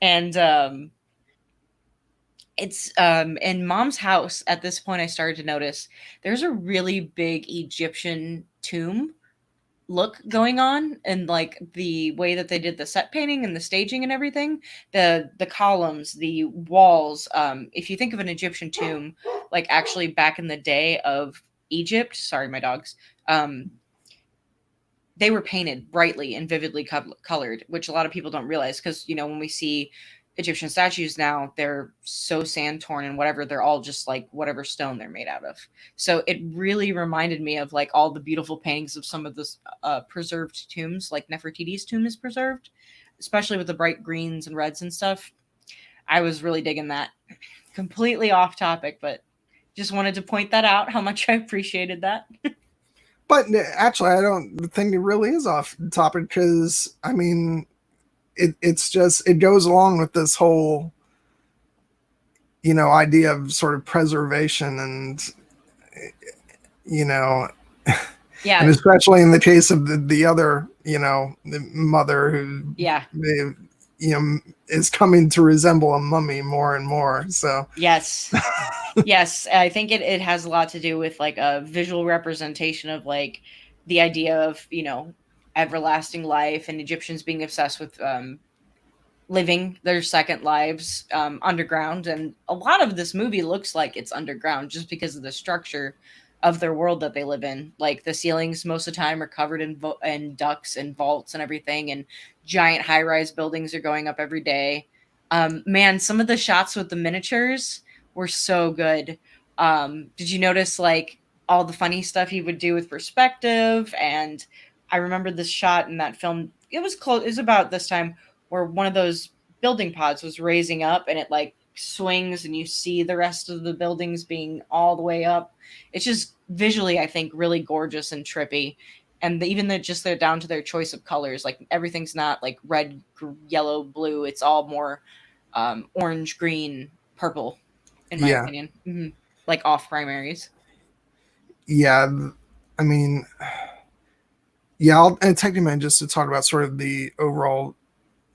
And it's in Mom's house at this point. I started to notice there's a really big Egyptian tomb look going on, and like the way that they did the set painting and the staging and everything, the columns, the walls. If you think of an Egyptian tomb, like actually back in the day of Egypt, sorry my dogs, they were painted brightly and vividly colored, which a lot of people don't realize, because when we see Egyptian statues now, they're so sand torn and whatever, they're all just like whatever stone they're made out of. So it really reminded me of like all the beautiful paintings of some of the preserved tombs, like Nefertiti's tomb is preserved, especially with the bright greens and reds and stuff. I was really digging that. Completely off topic, but just wanted to point that out, how much I appreciated that. But actually, I don't think it really is off topic, because I mean, it's just, it goes along with this whole idea of sort of preservation, and Yeah. and especially in the case of the other the mother who Yeah. is coming to resemble a mummy more and more. So Yes. Yes, I think it has a lot to do with like a visual representation of like the idea of everlasting life, and Egyptians being obsessed with living their second lives underground. And a lot of this movie looks like it's underground just because of the structure of their world that they live in. Like the ceilings most of the time are covered in ducts and vaults and everything, and giant high-rise buildings are going up every day. Man, some of the shots with the miniatures were so good. Did you notice like all the funny stuff he would do with perspective? And I remember this shot in that film. It was close. It was about this time where one of those building pods was raising up, and it like swings, and you see the rest of the buildings being all the way up. It's just visually, I think, really gorgeous and trippy. And even just they're down to their choice of colors. Like everything's not like red, yellow, blue. It's all more orange, green, purple, in my opinion. Mm-hmm. Like off primaries. Yeah, I mean, yeah, I'll take a minute just to talk about sort of the overall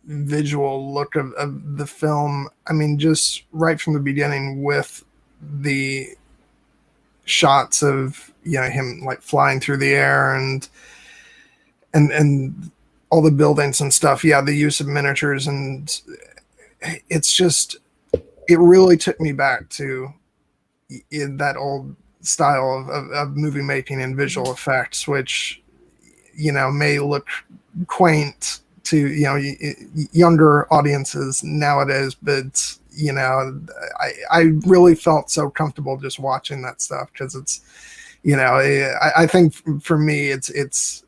visual look of the film. I mean, just right from the beginning with the shots of him like flying through the air, and all the buildings and stuff. Yeah, the use of miniatures, and it's just, it really took me back to that old style of movie making and visual effects, which may look quaint to younger audiences nowadays, but I really felt so comfortable just watching that stuff, because you know, I think for me, it's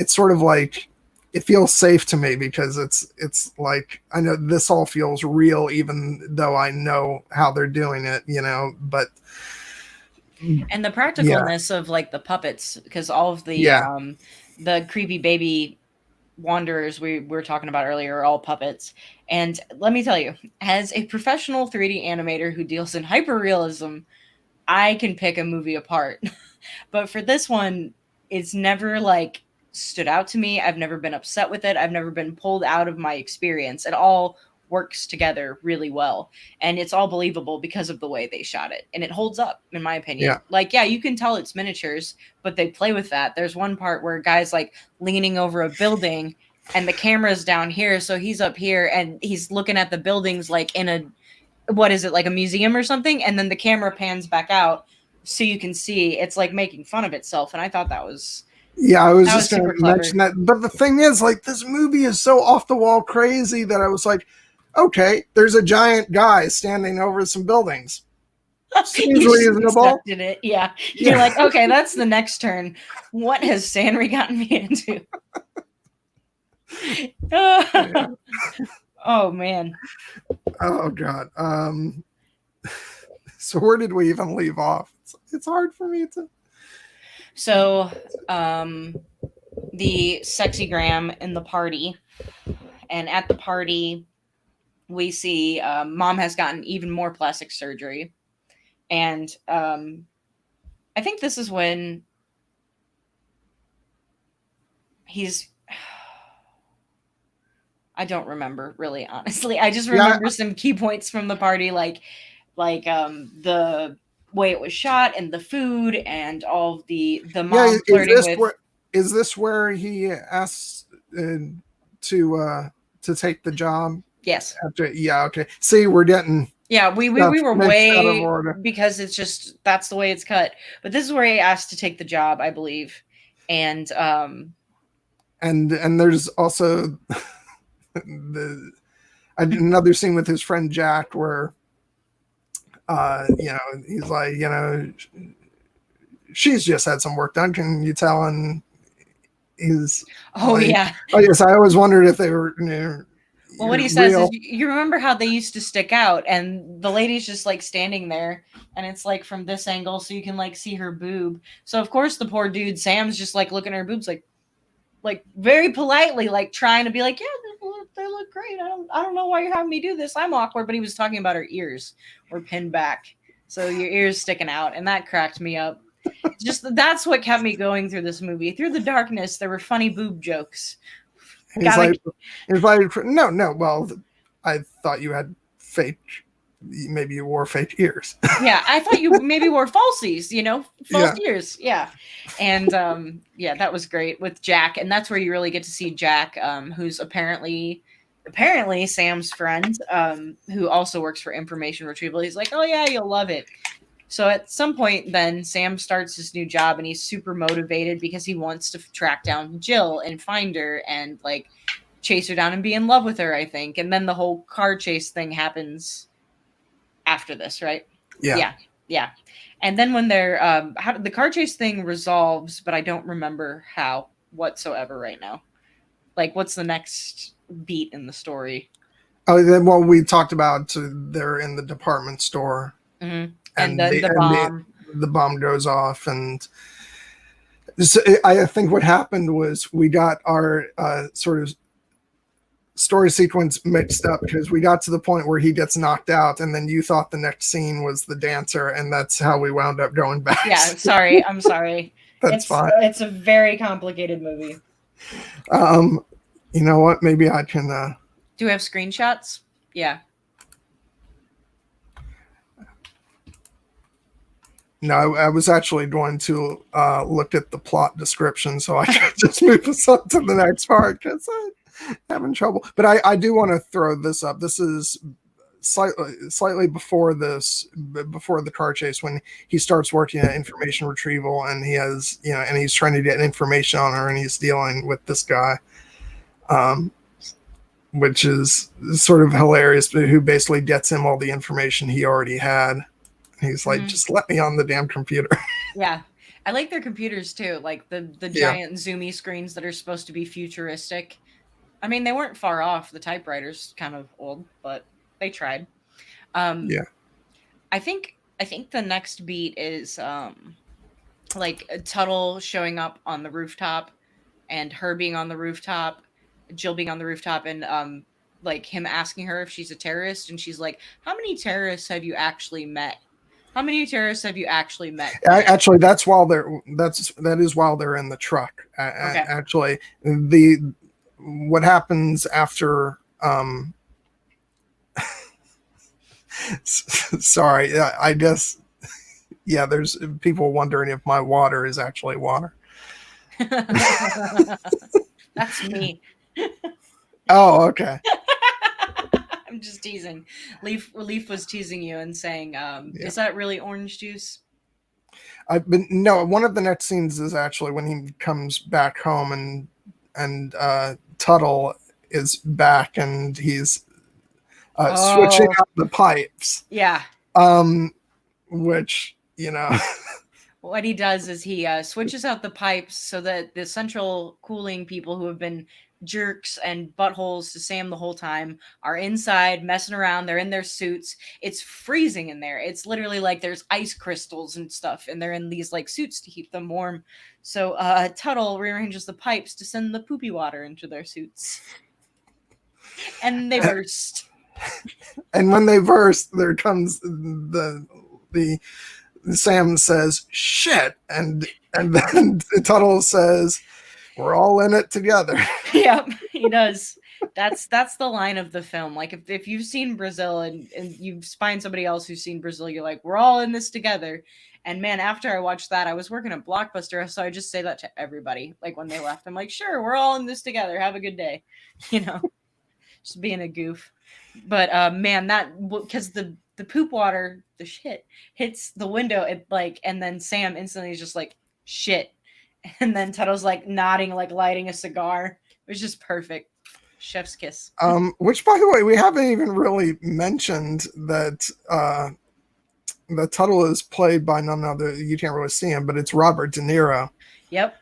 sort of like it feels safe to me because it's like I know this all feels real, even though I know how they're doing it, you know. But And the yeah, practicalness of like the puppets, because all of yeah, the creepy baby wanderers we were talking about earlier are all puppets. And let me tell you, as a professional 3D animator who deals in hyperrealism, I can pick a movie apart. But for this one, it's never like stood out to me. I've never been upset with it. I've never been pulled out of my experience. It all works together really well. And it's all believable because of the way they shot it. And it holds up, in my opinion. yeah, Like, yeah, you can tell it's miniatures, but they play with that. There's one part where a guy's like leaning over a building and the camera's down here. So he's up here and he's looking at the buildings like in a, what is it, like a museum or something? And then the camera pans back out so you can see it's like making fun of itself. And I thought yeah. I was that just was going super to mention clever. that, but the thing is, like, this movie is so off the wall crazy that I was like, okay, there's a giant guy standing over some buildings. Seems You just reasonable. accepted it. Yeah. You're Yeah. like, okay, that's the next turn. What has Sanri gotten me into? Yeah. Oh man. Oh God. So where did we even leave off? It's hard for me to. So the sexy gram in the party, and at the party we see mom has gotten even more plastic surgery. And I think this is when he's I don't remember really, honestly. I just Yeah, remember some key points from the party, like the way it was shot and the food and all of the yeah. mom flirting with. Is this where he asks to take the job Yes. after? Yeah. Okay. See, we're getting Yeah, we stuff were mixed out of way, order. because it's just that's the way it's cut. But this is where he asked to take the job, I believe. And And there's also the another scene with his friend Jack where you know, he's like, you know, she's just had some work done. Can you tell? And he's oh like, yeah. oh yes, I always wondered if they were, you know, Well, what he says is, real. you remember how they used to stick out, and the lady's just like standing there, and it's like from this angle, so you can like see her boob. So of course the poor dude Sam's just like looking at her boobs, like very politely, like trying to be like, yeah, they look great. I don't know why you're having me do this. I'm awkward, but he was talking about her ears were pinned back, so your ears sticking out, and that cracked me up. Just that's what kept me going through this movie. Through the darkness, there were funny boob jokes. He's Gotta like, no, no. Well, I thought you had fake. Maybe you wore fake ears. Yeah, I thought you maybe wore falsies, false Yeah, ears. Yeah. And yeah, that was great with Jack. And that's where you really get to see Jack, who's apparently Sam's friend, who also works for information retrieval. He's like, oh yeah, you'll love it. So at some point then Sam starts his new job and he's super motivated because he wants to track down Jill and find her and like chase her down and be in love with her, I think. And then the whole car chase thing happens after this, right? yeah. Yeah, yeah. And then when they're how the car chase thing resolves, but I don't remember how whatsoever right now. Like, what's the next beat in the story? Oh, then well, we talked about they're in the department store, Mm-hmm. And and the bomb. the bomb goes off, and so I think what happened was we got our sort of story sequence mixed up because we got to the point where he gets knocked out, and then you thought the next scene was the dancer, and that's how we wound up going back. Yeah, sorry, I'm sorry. That's fine. It's a very complicated movie. You know what? Maybe I can. Do we have screenshots? Yeah. No, I was actually going to look at the plot description so I can just move us on to the next part because I'm having trouble. But I do want to throw this up. This is slightly before the car chase when he starts working at information retrieval and he has, you know, and he's trying to get information on her and he's dealing with this guy, which is sort of hilarious, but who basically gets him all the information he already had. He's like, just let me on the damn computer. Yeah. I like their computers too, like the Yeah. giant zoomy screens that are supposed to be futuristic. I mean, they weren't far off. The typewriter's kind of old, but they tried. Um, Yeah. I think the next beat is like Tuttle showing up on the rooftop, and her being on the rooftop, Jill being on the rooftop, and like him asking her if she's a terrorist, and she's like, "How many terrorists have you actually met? How many terrorists have you actually met?" Actually, that is while they're in the truck. Okay. Actually, the what happens after sorry, I guess, yeah, there's people wondering if my water is actually water. That's me. Oh, okay. I'm just teasing. Leaf was teasing you and saying, Yeah. "Is that really orange juice?" But no, one of the next scenes is actually when he comes back home and Tuttle is back and he's switching Oh, out the pipes, yeah. which, you know, What he does is he switches out the pipes so that the central cooling people who have been jerks and buttholes to Sam the whole time are inside messing around. They're in their suits. It's freezing in there. It's literally like there's ice crystals and stuff, and they're in these like suits to keep them warm. So Tuttle rearranges the pipes to send the poopy water into their suits, and they burst. and when they burst, there comes the Sam says shit, and then Tuttle says, "We're all in it together." Yep, he does. That's the line of the film. Like if you've seen Brazil and you find somebody else who's seen Brazil, you're like, we're all in this together. And man, after I watched that, I was working at Blockbuster, so I just say that to everybody. Like when they left, I'm like, sure, we're all in this together. Have a good day. You know, just being a goof. But man, that because the poop water, the shit hits the window, it like, and then Sam instantly is just like shit, and then Tuttle's like nodding, like lighting a cigar. It was just perfect. Chef's kiss. Which, by the way, we haven't even really mentioned that that Tuttle is played by none other. You can't really see him, but it's Robert De Niro. Yep.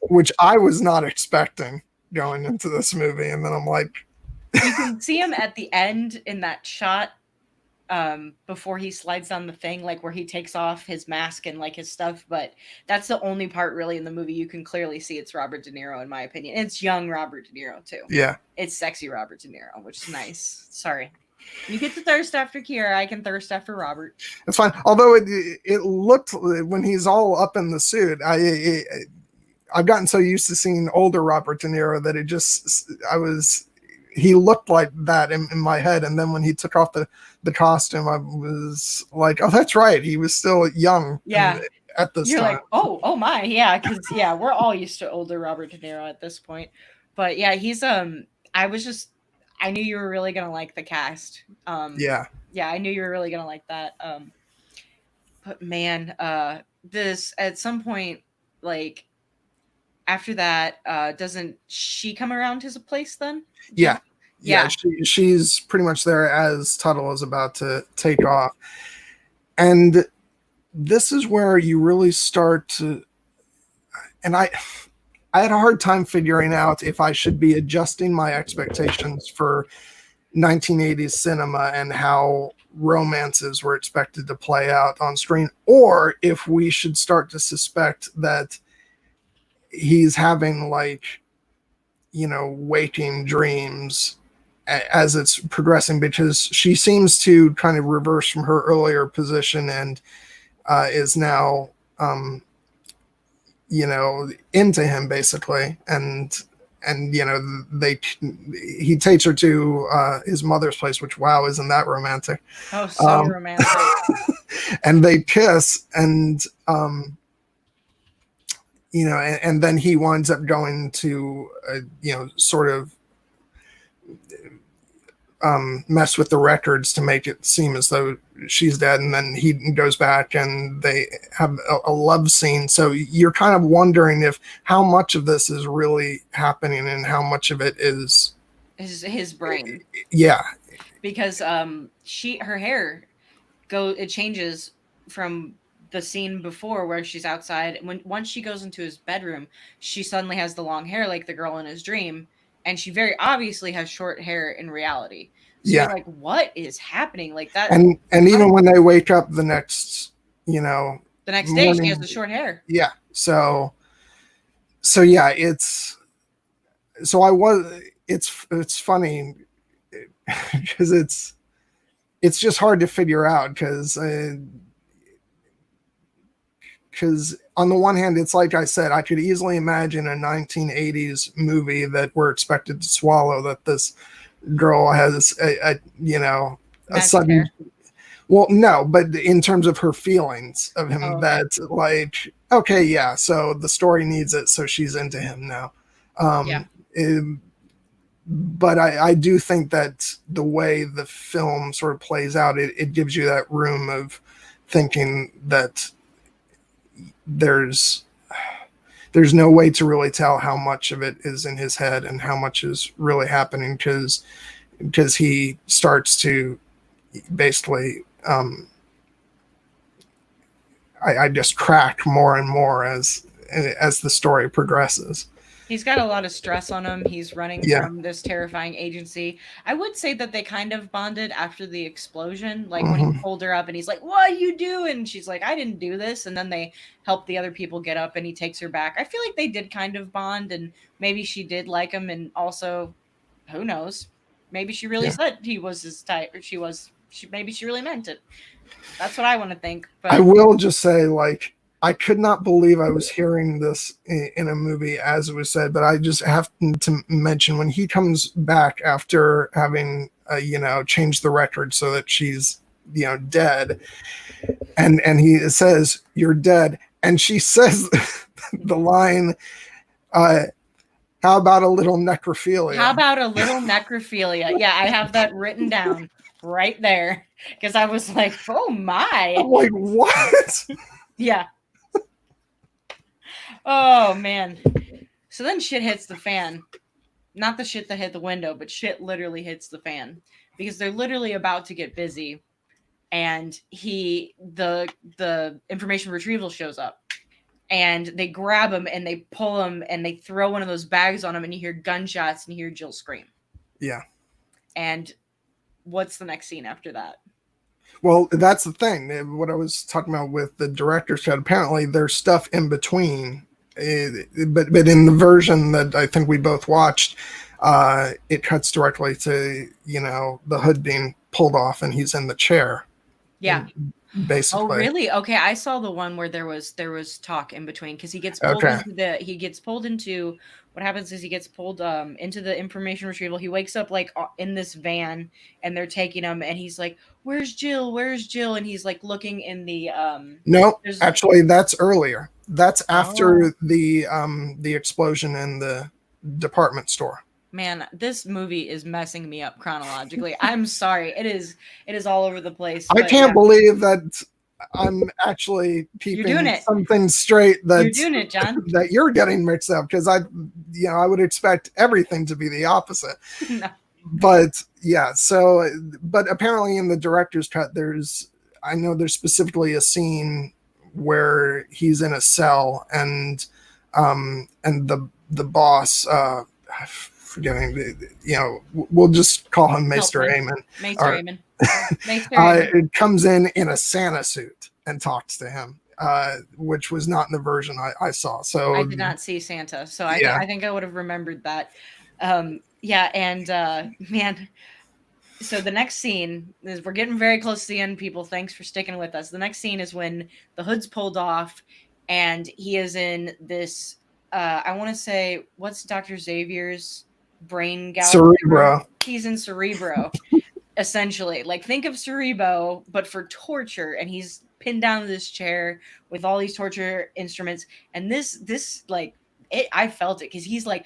Which I was not expecting going into this movie, and then I'm like, You can see him at the end in that shot before he slides down the thing, like where he takes off his mask and like his stuff, but that's the only part really in the movie you can clearly see it's Robert De Niro, in my opinion. It's young Robert De Niro too. yeah, It's sexy Robert De Niro, which is nice. Sorry. You get to thirst after Kira, I can thirst after Robert. it's fine. Although it looked, when he's all up in the suit, I've gotten so used to seeing older Robert De Niro that he looked like that in my head. And then when he took off the costume, I was like, oh, that's right. He was still young. Yeah. At this You're time. like, oh my, yeah, because yeah, we're all used to older Robert De Niro at this point. But yeah, he's I knew you were really gonna like the cast. Yeah, I knew you were really gonna like that. But man, this at some point, like after that, doesn't she come around his place then? yeah. Yeah. She's pretty much there as Tuttle is about to take off. And this is where you really start to, and I had a hard time figuring out if I should be adjusting my expectations for 1980s cinema and how romances were expected to play out on screen, or if we should start to suspect that he's having, like, waking dreams as it's progressing, because she seems to kind of reverse from her earlier position and is now into him basically, and he takes her to his mother's place, which, wow, isn't that romantic? Oh, so romantic. And they kiss, and and then he winds up going to sort of mess with the records to make it seem as though she's dead, and then he goes back and they have a love scene. So you're kind of wondering if how much of this is really happening and how much of it is his brain. Yeah, because her hair it changes from the scene before where she's outside. Once she goes into his bedroom, she suddenly has the long hair like the girl in his dream, and she very obviously has short hair in reality. So you're Yeah. like, what is happening? Like that. And even when they wake up the next, you know, The next day, she has morning, the short hair. yeah. So yeah, so I was it's funny because it's just hard to figure out because on the one hand, it's like I said, I could easily imagine a 1980s movie that we're expected to swallow, that this girl has a Magic sudden, hair. well, no, but in terms of her feelings of him, Oh, okay. that like, okay, yeah, so the story needs it, so she's into him now. Yeah. um but I do think that the way the film sort of plays out, it gives you that room of thinking that there's there's no way to really tell how much of it is in his head and how much is really happening, because he starts to basically I just crack more and more as the story progresses. He's got a lot of stress on him. He's running Yeah. from this terrifying agency. I would say that they kind of bonded after the explosion. Like when he Hmm. pulled her up and he's like, "What are you doing?" She's like, "I didn't do this." And then they help the other people get up and he takes her back. I feel like they did kind of bond, and maybe she did like him, and also, who knows? Maybe she really Yeah. said he was his type, or maybe she really meant it. That's what I want to think. I But will just say, like, I could not believe I was hearing this in a movie as it was said, but I just have to mention when he comes back after having, changed the record so that she's, dead, and he says, "You're dead," and she says the line, uh, "How about a little how necrophilia?" about a little necrophilia? Yeah, I have that written down right there because I was like, oh I'm my. like, what? Yeah. Oh man. So then shit hits the fan. Not the shit that hit the window, but shit literally hits the fan because they're literally about to get busy, and the information retrieval shows up, and they grab him and they pull him and they throw one of those bags on him, and you hear gunshots and you hear Jill scream. Yeah. And what's the next scene after that? Well, that's the thing. What I was talking about with the director's cut, apparently there's stuff in between. But in the version that I think we both watched, it cuts directly to, the hood being pulled off and he's in the chair. Yeah. Oh, Basically. really? Okay, I saw the one where there was talk in between because Okay. he gets pulled into what happens is he gets pulled into the information retrieval. He wakes up like in this van and they're taking him and he's like, "Where's Jill? Where's Jill?" And he's like looking in the No, there's actually, that's earlier. That's oh after the explosion in the department store. man, this movie is messing me up chronologically. I'm sorry. It is all over the place, I but can't yeah, believe that I'm actually you're doing keeping it. something straight You're that doing it, John. that you're getting mixed up, because I would expect everything to be the opposite. No. But yeah, so but apparently in the director's cut, I know there's specifically a scene where he's in a cell and the boss, forgetting, we'll just call him Maester Helpman. Amen, Maester or Amen. Maester Amen. it comes in a Santa suit and talks to him, which was not in the version I saw. I So did not see Santa, so yeah, I think I would have remembered that. Yeah, and man, so the next scene is we're getting very close to the end, people. Thanks for sticking with us. The next scene is when the hood's pulled off and he is in this I want to say what's Dr. Xavier's brain galaxy room? Cerebro. He's in Cerebro, essentially. Like think of Cerebro, but for torture, and he's pinned down to this chair with all these torture instruments. And this like I felt it because he's like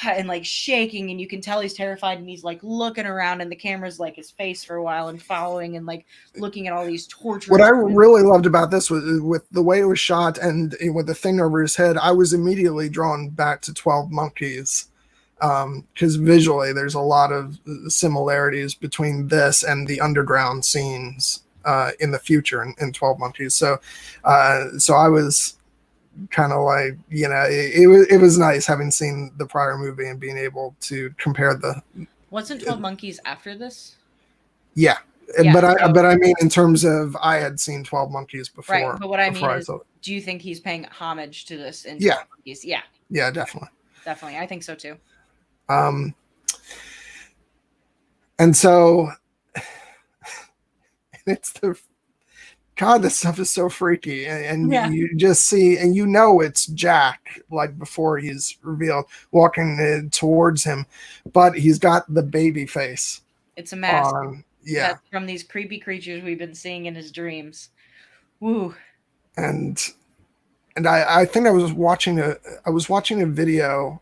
and like shaking, and you can tell he's terrified, and he's like looking around, and the camera's like his face for a while and following and like looking at all these torture What I instruments. really loved about this was with the way it was shot and with the thing over his head, I was immediately drawn back to 12 Monkeys, because visually there's a lot of similarities between this and the underground scenes. in the future in 12 Monkeys. So I was kind of like, it was nice having seen the prior movie and being able to compare the. Wasn't 12 Monkeys after this? Yeah. Yeah, But I mean, in terms of, I had seen 12 Monkeys before. Right, but what I mean is, saw it. do you think he's paying homage to this in 12 Yeah. Monkeys? Yeah. Yeah, definitely. Definitely. I think so too. And so it's God, this stuff is so freaky, and you just see, and it's Jack, like before he's revealed, walking towards him, but he's got the baby face. It's a mask. Yeah, that's from these creepy creatures we've been seeing in his dreams. Woo. And I think I was watching a video,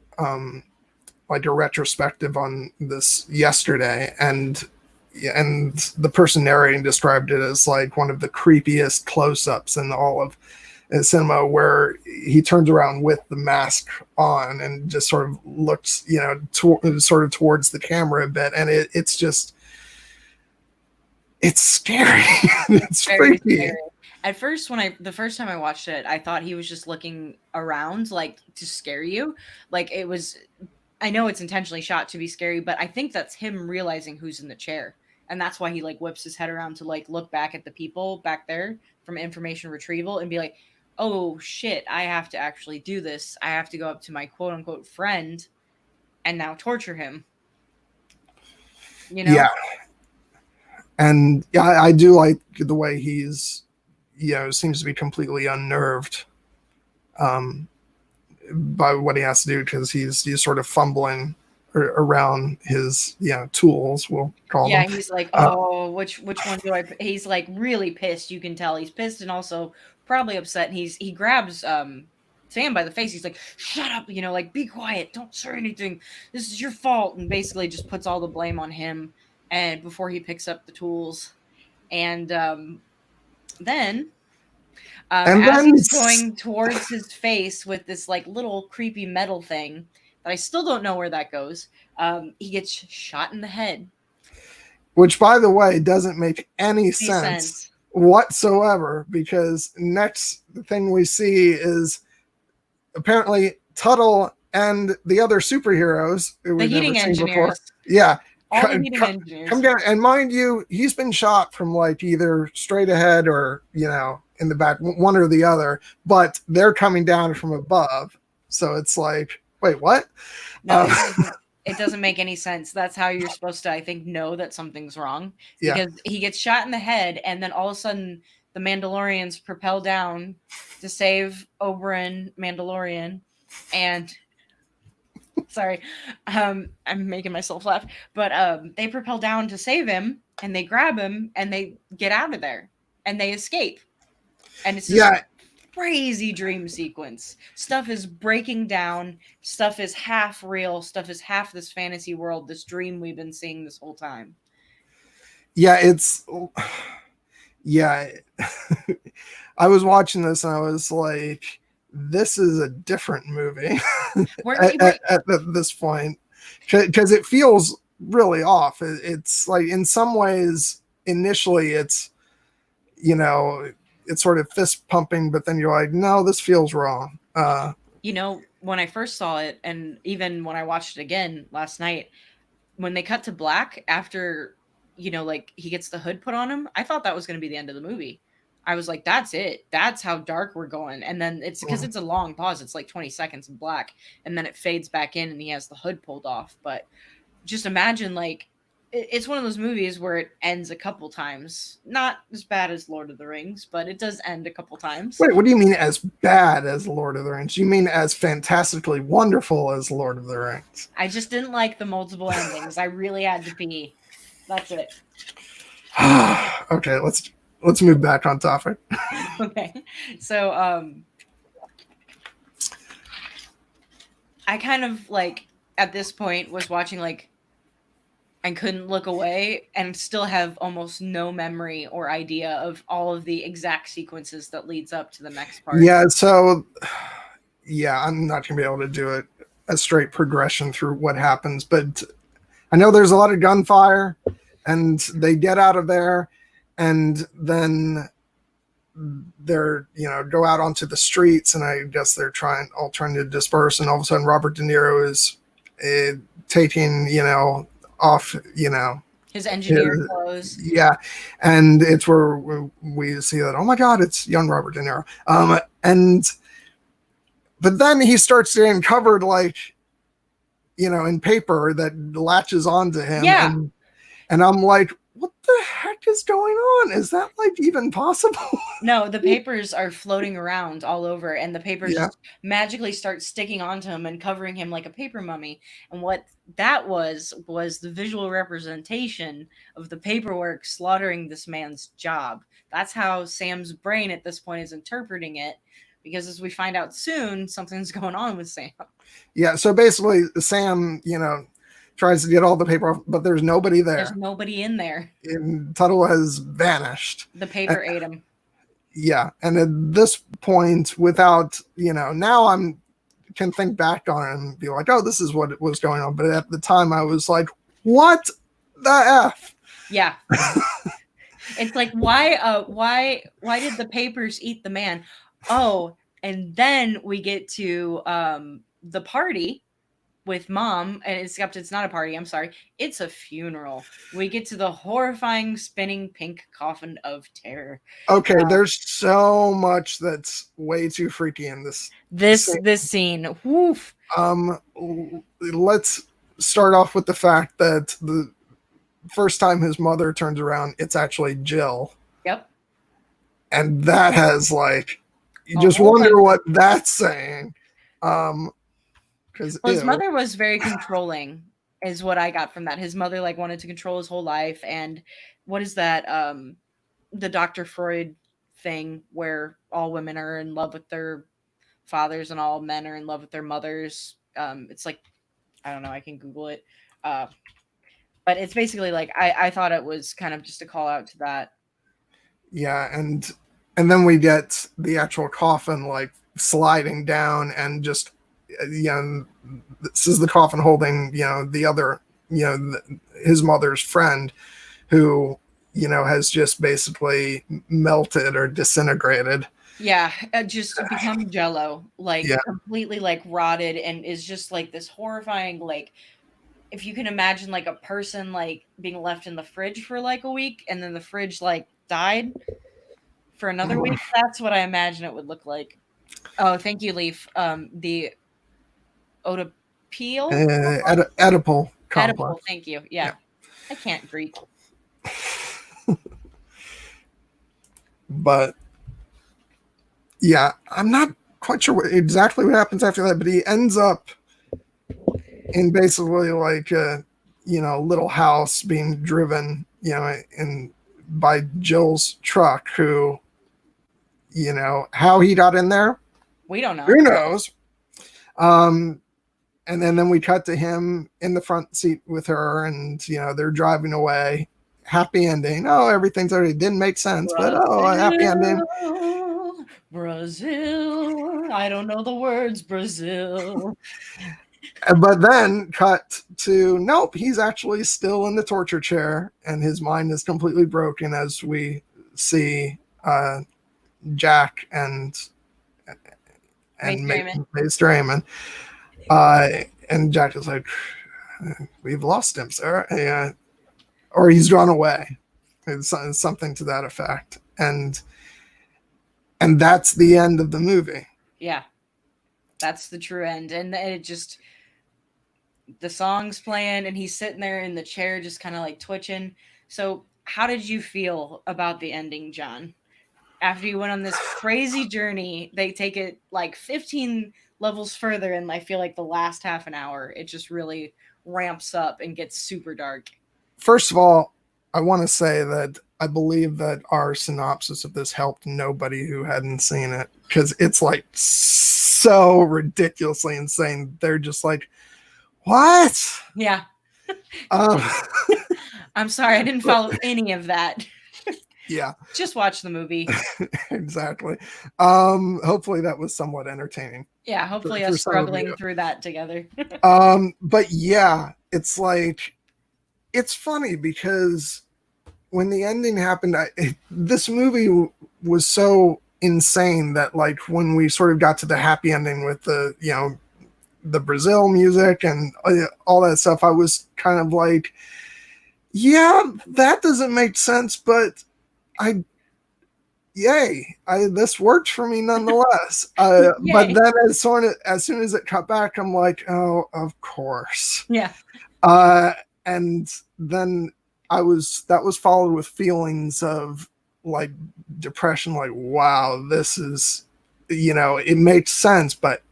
like a retrospective on this yesterday, and the person narrating described it as like one of the creepiest close-ups in all of cinema, where he turns around with the mask on and just sort of looks, sort of towards the camera a bit, and it's just, it's scary. It's freaky. Scary. At first, the first time I watched it, I thought he was just looking around, like, to scare you. Like, it was, I know it's intentionally shot to be scary, but I think that's him realizing who's in the chair. And that's why he, like, whips his head around to, like, look back at the people back there from information retrieval and be like, oh, shit, I have to actually do this. I have to go up to my quote-unquote friend and now torture him. Yeah. And yeah, I do like the way he's, seems to be completely unnerved by what he has to do, because he's sort of fumbling around his tools, we'll call them. Yeah, he's like, oh, which one do I? He's like really pissed. You can tell he's pissed and also probably upset. And he grabs Sam by the face. He's like, shut up, like, be quiet, don't say anything. This is your fault, and basically just puts all the blame on him. And before he picks up the tools, and then as he's going towards his face with this like little creepy metal thing that I still don't know where that goes, he gets shot in the head. Which, by the way, doesn't make any sense whatsoever, because next thing we see is apparently Tuttle and the other superheroes who we've never seen before. Yeah. Come down, and mind you, he's been shot from like either straight ahead or in the back, one or the other, but they're coming down from above. So it's like, wait, what? No, it doesn't make any sense. That's how you're supposed to, I think, know that something's wrong. Because he gets shot in the head, and then all of a sudden the Mandalorians propel down to save Oberyn Mandalorian, and sorry, I'm making myself laugh, but they propel down to save him, and they grab him, and they get out of there, and they escape. And it's this crazy dream sequence. Stuff is breaking down. Stuff is half real. Stuff is half this fantasy world, this dream we've been seeing this whole time. Yeah, I was watching this and I was like, this is a different movie at this point, because it feels really off. It's like, in some ways, initially it's it's sort of fist pumping, but then you're like, no, this feels wrong. When I first saw it, and even when I watched it again last night, when they cut to black after like he gets the hood put on him, I thought that was going to be the end of the movie. I was like, that's it. That's how dark we're going. And then it's because it's a long pause. It's like 20 seconds in black. And then it fades back in and he has the hood pulled off. But just imagine, like, it's one of those movies where it ends a couple times. Not as bad as Lord of the Rings, but it does end a couple times. Wait, what do you mean as bad as Lord of the Rings? You mean as fantastically wonderful as Lord of the Rings? I just didn't like the multiple endings. I really had to pee. That's it. Okay, let's move back on topic. Okay. So I kind of, like, at this point was watching, like, and couldn't look away and still have almost no memory or idea of all of the exact sequences that leads up to the next part. Yeah, so I'm not gonna be able to do a straight progression through what happens, but I know there's a lot of gunfire and they get out of there, and then they're go out onto the streets, and I guess they're trying to disperse, and all of a sudden Robert De Niro is taking off his engineer clothes. Yeah, and it's where we see that, oh my god, it's young Robert De Niro. But then he starts getting covered in paper that latches onto him. Yeah. And I'm like, what the heck is going on? Is that even possible? No, the papers are floating around all over, and the papers just magically start sticking onto him and covering him like a paper mummy. And what that was the visual representation of the paperwork slaughtering this man's job. That's how Sam's brain at this point is interpreting it, because as we find out soon, something's going on with Sam. Yeah, so basically Sam, tries to get all the paper off, but there's nobody there. There's nobody in there. And Tuttle has vanished. The paper ate him. Yeah, and at this point, without, now can think back on it and be like, oh, this is what was going on. But at the time, I was like, what the F? Yeah. It's like, why did the papers eat the man? Oh, and then we get to the party with Mom, and except it's not a party, I'm sorry, it's a funeral. We get to the horrifying spinning pink coffin of terror. Okay, there's so much that's way too freaky in this scene. Woof. Let's start off with the fact that the first time his mother turns around, it's actually Jill. Yep. And that has you just wonder what that's saying. His mother was very controlling, is what I got from that. His mother wanted to control his whole life. And what is that? The Dr. Freud thing where all women are in love with their fathers and all men are in love with their mothers. It's I don't know, I can Google it. But it's basically I thought it was kind of just a call out to that. Yeah, and then we get the actual coffin sliding down, and just this is the coffin holding the other his mother's friend, who has just basically melted or disintegrated. Yeah, just become jello, completely rotted, and is just this horrifying, if you can imagine a person being left in the fridge for a week, and then the fridge died for another week. That's what I imagine it would look like. Oh, thank you, Leaf. The Oedipal? Oedipal complex. Oedipal, thank you. Yeah. I can't Greek. But yeah, I'm not quite sure exactly what happens after that, but he ends up in basically a little house being driven by Jill's truck, who how he got in there, we don't know. Who knows? And then we cut to him in the front seat with her, and they're driving away. Happy ending. Oh, everything's already didn't make sense, Brazil, but a happy ending. Brazil. I don't know the words. Brazil. But then cut to nope, he's actually still in the torture chair, and his mind is completely broken as we see Jack and Mace Raymond. And Jack is like, we've lost him, sir. Or he's gone away. It's something to that effect. And that's the end of the movie. Yeah. That's the true end. And it just, the song's playing, and he's sitting there in the chair just kind of twitching. So how did you feel about the ending, John? After you went on this crazy journey, they take it 15 levels further, and I feel the last half an hour, it just really ramps up and gets super dark. First of all, I want to say that I believe that our synopsis of this helped nobody who hadn't seen it, because it's so ridiculously insane. They're just what? Yeah. I'm sorry, I didn't follow any of that. Yeah. Just watch the movie. Exactly. Hopefully that was somewhat entertaining. Yeah, hopefully us struggling through that together. But yeah, it's it's funny because when the ending happened, this movie was so insane that like when we sort of got to the happy ending with the the Brazil music and all that stuff, I was kind of like, yeah, that doesn't make sense, but I yay, this worked for me nonetheless. But Yay. then as soon as it cut back, I'm like, oh, of course. Yeah. Uh, and then that was followed with feelings of like depression, like, wow, this is, it makes sense, but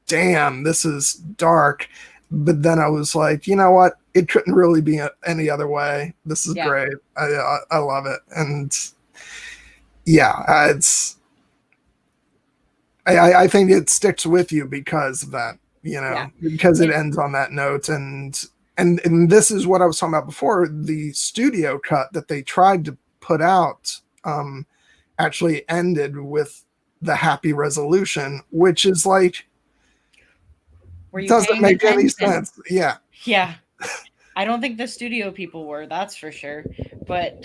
damn, this is dark. But then I was like, you know what? It couldn't really be any other way. This is Yeah. great. I love it. And yeah, I think it sticks with you because of that, Yeah. because it ends on that note. And this is what I was talking about before. The studio cut that they tried to put out actually ended with the happy resolution, which is like, Were you doesn't paying make any attention? sense. Yeah. Yeah. I don't think the studio people were, that's for sure. But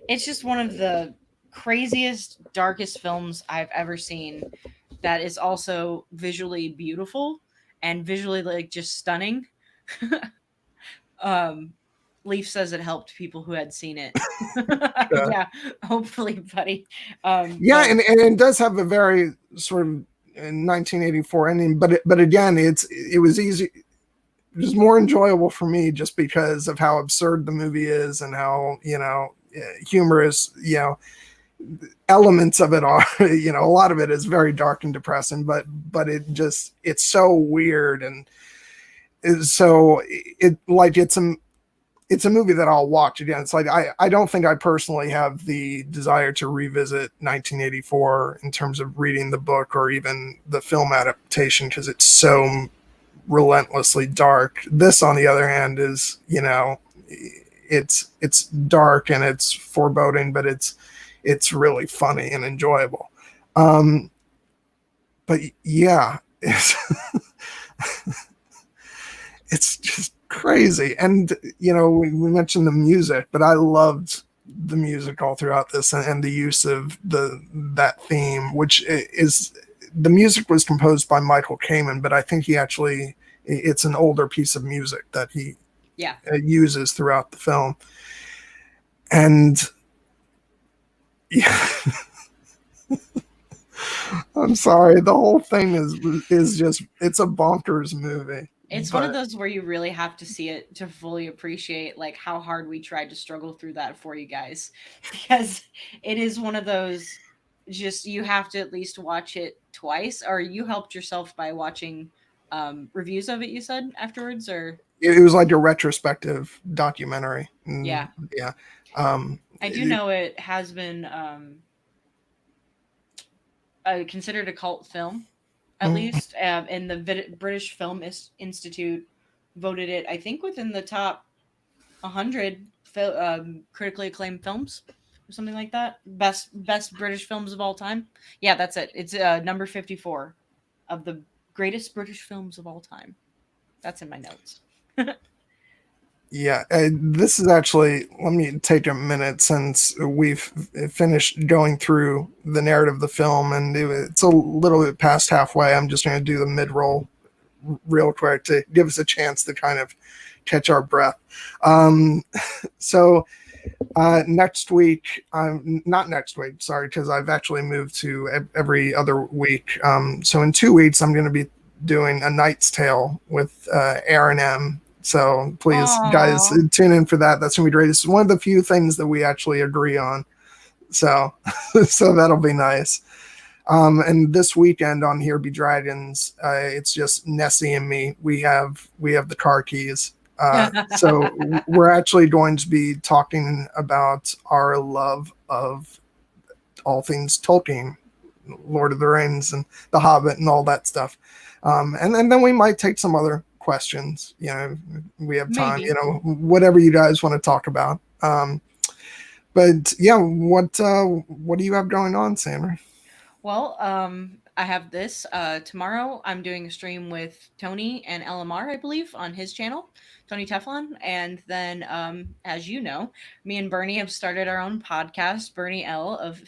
it's just one of the craziest, darkest films I've ever seen that is also visually beautiful and visually like just stunning. um Leaf says it helped people who had seen it. Yeah. Yeah, hopefully, buddy. Yeah, But and it does have a very sort of 1984 ending, but again, it was easy. It was more enjoyable for me just because of how absurd the movie is and how humorous elements of it are. A lot of it is very dark and depressing, but it's so weird and so it's a movie that I'll watch again. It's like I don't think I personally have the desire to revisit 1984 in terms of reading the book or even the film adaptation because it's so relentlessly dark. This, on the other hand, is it's dark and it's foreboding, but it's really funny and enjoyable. But yeah, it's just crazy. And we mentioned the music, but I loved the music all throughout this and the use of that theme, which is the music was composed by Michael Kamen, but I think it's an older piece of music that he yeah, uses throughout the film. And yeah, I'm sorry, the whole thing is just, it's a bonkers movie. it's one of But those where you really have to see it to fully appreciate like how hard we tried to struggle through that for you guys. Because it is one of those, just you have to at least watch it twice, or you helped yourself by watching reviews of it, you said afterwards, or it was like a retrospective documentary. yeah. Yeah. I do know it has been considered a cult film, at least, and the British Film Institute voted it, I think, within the top 100 critically acclaimed films or something like that. Best British films of all time. Yeah, that's it. It's number 54 of the greatest British films of all time. That's in my notes. Yeah, this is actually, let me take a minute since we've finished going through the narrative of the film and it's a little bit past halfway. I'm just going to do the mid roll real quick to give us a chance to kind of catch our breath. So next week, not next week, sorry, because I've actually moved to every other week. So in 2 weeks, I'm going to be doing A Knight's Tale with Erin M. So please, guys, Aww. tune in for that. That's going to be great. It's one of the few things that we actually agree on. So, so that'll be nice. And this weekend on Here Be Dragons, it's just Nessie and me. We have the car keys. So we're actually going to be talking about our love of all things Tolkien, Lord of the Rings and The Hobbit and all that stuff. And then we might take some other questions. We have time, Maybe. whatever you guys want to talk about. But yeah, what do you have going on, Sammer? Well, I have this. Tomorrow I'm doing a stream with Tony and LMR, I believe, on his channel, Tony Teflon. And then, as you know, me and Bernie have started our own podcast, Bernie L of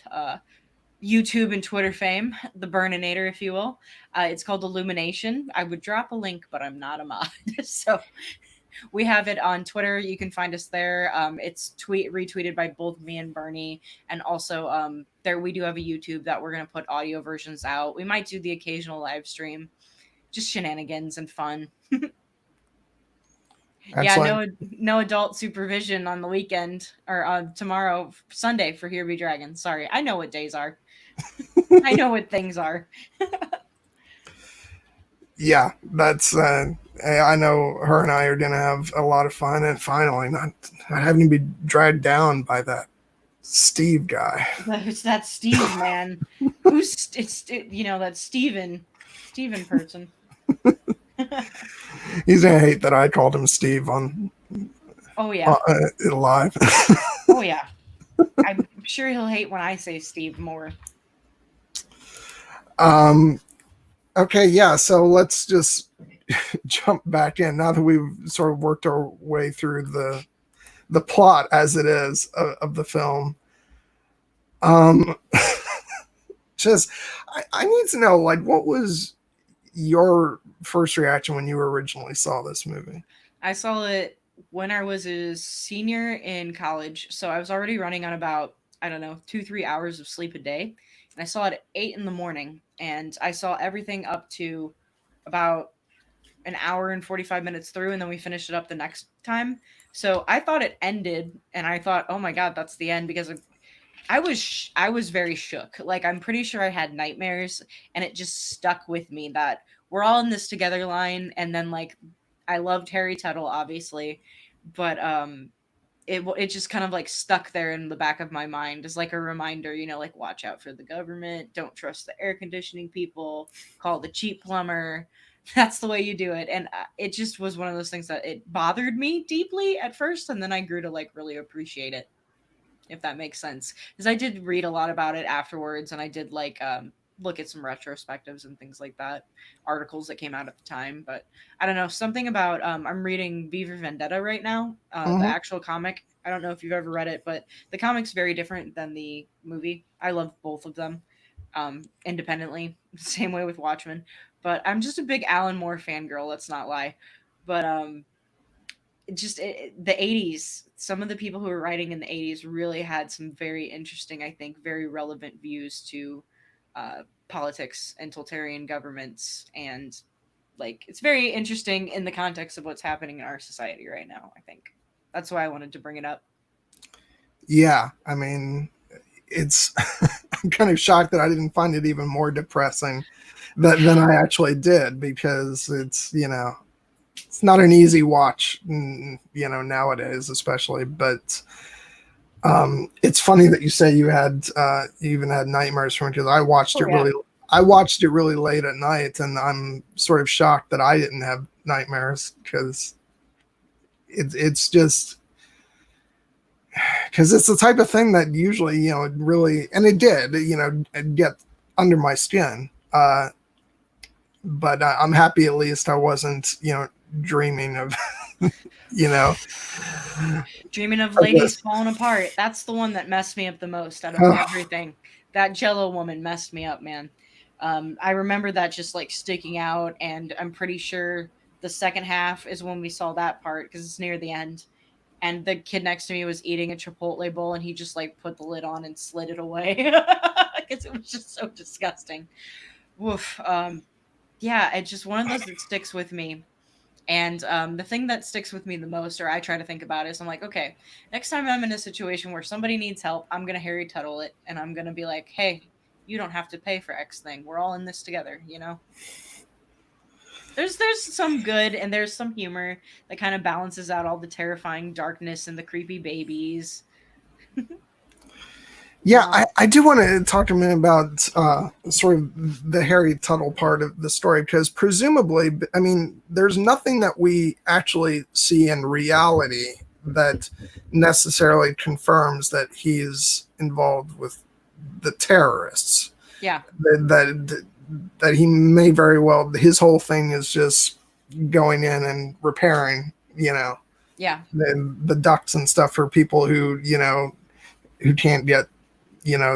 YouTube and Twitter fame, the Burninator, if you will. It's called Illumination. I would drop a link, but I'm not a mod. So we have it on Twitter. You can find us there. It's retweeted by both me and Bernie, and also there we do have a YouTube that we're gonna put audio versions out. We might do the occasional live stream, just shenanigans and fun. Yeah, Excellent. no adult supervision on the weekend or tomorrow Sunday for Here Be Dragons. Sorry, I know what days are. I know what things are. Yeah, that's. I know her and I are gonna have a lot of fun, and finally, not having to be dragged down by that Steve guy. Who's that Steve man? Who's that Steven person. He's gonna hate that I called him Steve on Oh yeah. live. Oh yeah. I'm sure he'll hate when I say Steve more. Okay, yeah. So let's just jump back in now that we've sort of worked our way through the plot as it is of the film. Just I need to know, like, what was your first reaction when you originally saw this movie? I saw it when I was a senior in college, so I was already running on about, I don't know, 2-3 hours of sleep a day, and I saw it at 8 in the morning, and I saw everything up to about an hour and 45 minutes through, and then we finished it up the next time. So I thought it ended, and I thought, oh my god, that's the end, because I was very shook. Like, I'm pretty sure I had nightmares, and it just stuck with me that we're all in this together line. And then, like, I loved Harry Tuttle, obviously, but it just kind of like stuck there in the back of my mind as like a reminder, like, watch out for the government, don't trust the air conditioning people, call the cheap plumber. That's the way you do it. And it just was one of those things that it bothered me deeply at first, and then I grew to like really appreciate it, if that makes sense. Because I did read a lot about it afterwards, and I did like look at some retrospectives and things like that, articles that came out at the time. But I don't know, something about I'm reading V for Vendetta right now, the Mm-hmm. actual comic. I don't know if you've ever read it, but the comic's very different than the movie. I love both of them independently, same way with Watchmen. But I'm just a big Alan Moore fangirl, let's not lie. But the 80s, some of the people who were writing in the 80s really had some very interesting, I think very relevant views to politics and totalitarian governments, and like it's very interesting in the context of what's happening in our society right now. I think that's why I wanted to bring it up. Yeah, I mean, it's. I'm kind of shocked that I didn't find it even more depressing than I actually did, because it's not an easy watch, nowadays, especially. But it's funny that you say you even had nightmares from it, because Oh yeah. I watched it really late at night, and I'm sort of shocked that I didn't have nightmares, because it's just because it's the type of thing that usually it really, and it did get under my skin. But I'm happy at least I wasn't dreaming of you know Dreaming of ladies falling apart. That's the one that messed me up the most out of everything. That Jello woman messed me up, man. I remember that just like sticking out, and I'm pretty sure the second half is when we saw that part because it's near the end. And the kid next to me was eating a Chipotle bowl, and he just like put the lid on and slid it away because it was just so disgusting. Woof. Yeah, it's just one of those that sticks with me. And the thing that sticks with me the most, or I try to think about, is I'm like, okay, next time I'm in a situation where somebody needs help, I'm gonna Harry Tuttle it, and I'm gonna be like, hey, you don't have to pay for X thing. We're all in this together, you know. There's some good and there's some humor that kind of balances out all the terrifying darkness and the creepy babies. Yeah, I do want to talk a minute about sort of the Harry Tuttle part of the story, because presumably, I mean, there's nothing that we actually see in reality that necessarily confirms that he's involved with the terrorists. Yeah. That he may very well, his whole thing is just going in and repairing, Yeah. the ducts and stuff for people who, who can't get,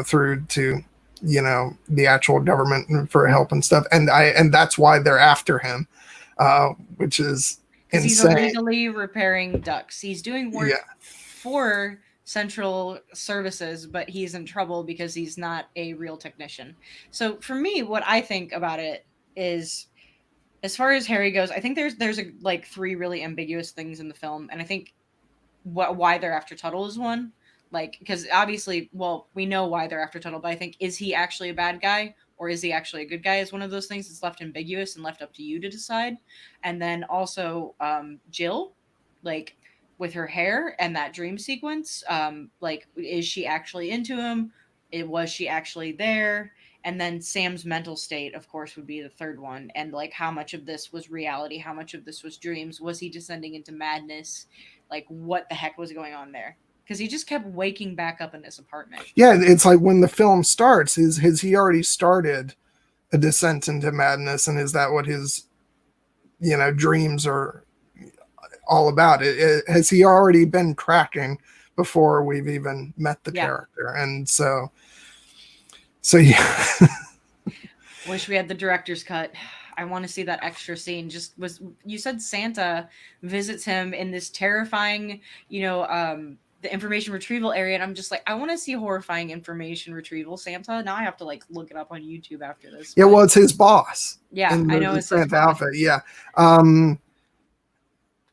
through to, the actual government for help and stuff. And that's why they're after him, which is Because he's insane. illegally repairing ducts. He's doing Yeah. work for central services, but he's in trouble because he's not a real technician. So for me, what I think about it is, as far as Harry goes, I think there's like three really ambiguous things in the film, and I think why they're after Tuttle is one. Like, because obviously, well, we know why they're after Tuttle, but I think, is he actually a bad guy or is he actually a good guy? Is one of those things that's left ambiguous and left up to you to decide. And then also, Jill, like with her hair and that dream sequence, like, is she actually into him? Was she actually there? And then Sam's mental state, of course, would be the third one. And like, how much of this was reality? How much of this was dreams? Was he descending into madness? Like, what the heck was going on there? Because he just kept waking back up in his apartment. Yeah, it's like when the film starts, has he already started a descent into madness, and is that what his, dreams are all about? Has he already been cracking before we've even met the Yeah. character? And so yeah. Wish we had the director's cut. I want to see that extra scene. Just was, you said Santa visits him in this terrifying, the information retrieval area, and I'm just like, I want to see horrifying information retrieval Santa. Now I have to like look it up on YouTube after this. Yeah, But well, it's his boss yeah, in I know the it's his Santa boss. outfit. Yeah. Um,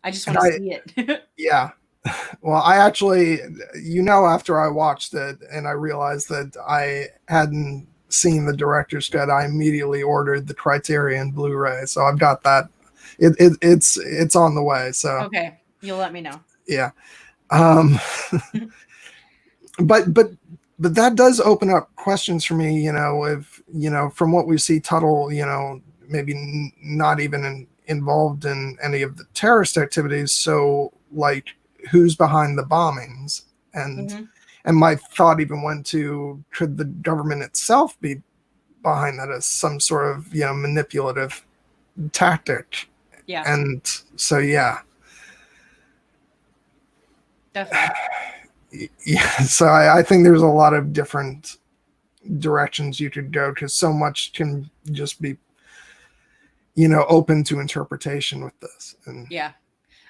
I just and want to see it. yeah. Well, I actually, after I watched it and I realized that I hadn't seen the director's cut, I immediately ordered the Criterion Blu-ray. So I've got that. It's on the way. So Okay, you'll let me know. yeah. Um, but that does open up questions for me. If from what we see, Tuttle, maybe not even involved in any of the terrorist activities. So like, who's behind the bombings? And Mm-hmm. and my thought even went to, could the government itself be behind that as some sort of manipulative tactic? Yeah, And so yeah. definitely. Yeah, so I think there's a lot of different directions you could go, because so much can just be open to interpretation with this. And Yeah.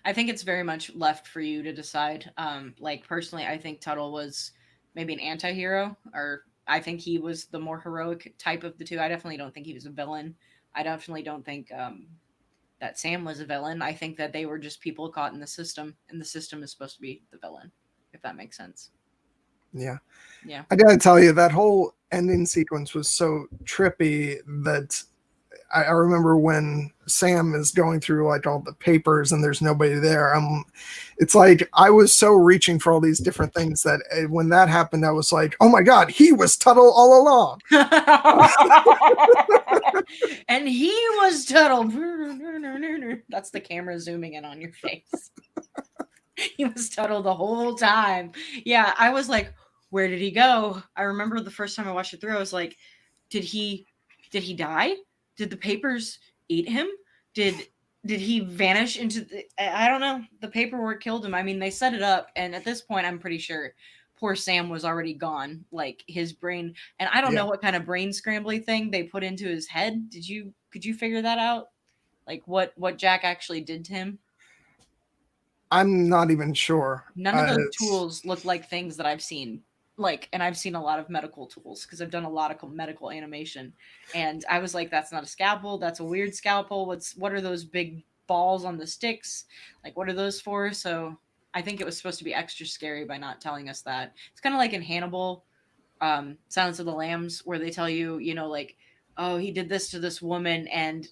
I think it's very much left for you to decide. Like, personally, I think Tuttle was maybe an anti-hero, or I think he was the more heroic type of the two. I definitely don't think he was a villain. I definitely don't think that Sam was a villain. I think that they were just people caught in the system, and the system is supposed to be the villain, if that makes sense. yeah, Yeah. I gotta tell you, that whole ending sequence was so trippy that I remember when Sam is going through like all the papers and there's nobody there. It's like I was so reaching for all these different things that when that happened, I was like, oh my god, he was Tuttle all along. And he was Tuttle. That's the camera zooming in on your face. He was Tuttle the whole time. Yeah, I was like, where did he go? I remember the first time I watched it through, I was like, did he die? Did the papers eat him? Did he vanish into the, I don't know. The paperwork killed him. I mean, they set it up, and at this point I'm pretty sure poor Sam was already gone. Like, his brain, and I don't Yeah, know what kind of brain scrambly thing they put into his head. Could you figure that out? Like, what Jack actually did to him? I'm not even sure. None of those It's tools look like things that I've seen. Like, and I've seen a lot of medical tools because I've done a lot of medical animation. And I was like, that's not a scalpel. That's a weird scalpel. What are those big balls on the sticks? Like, what are those for? So I think it was supposed to be extra scary by not telling us that. It's kind of like in Hannibal, Silence of the Lambs, where they tell you, like, oh, he did this to this woman, and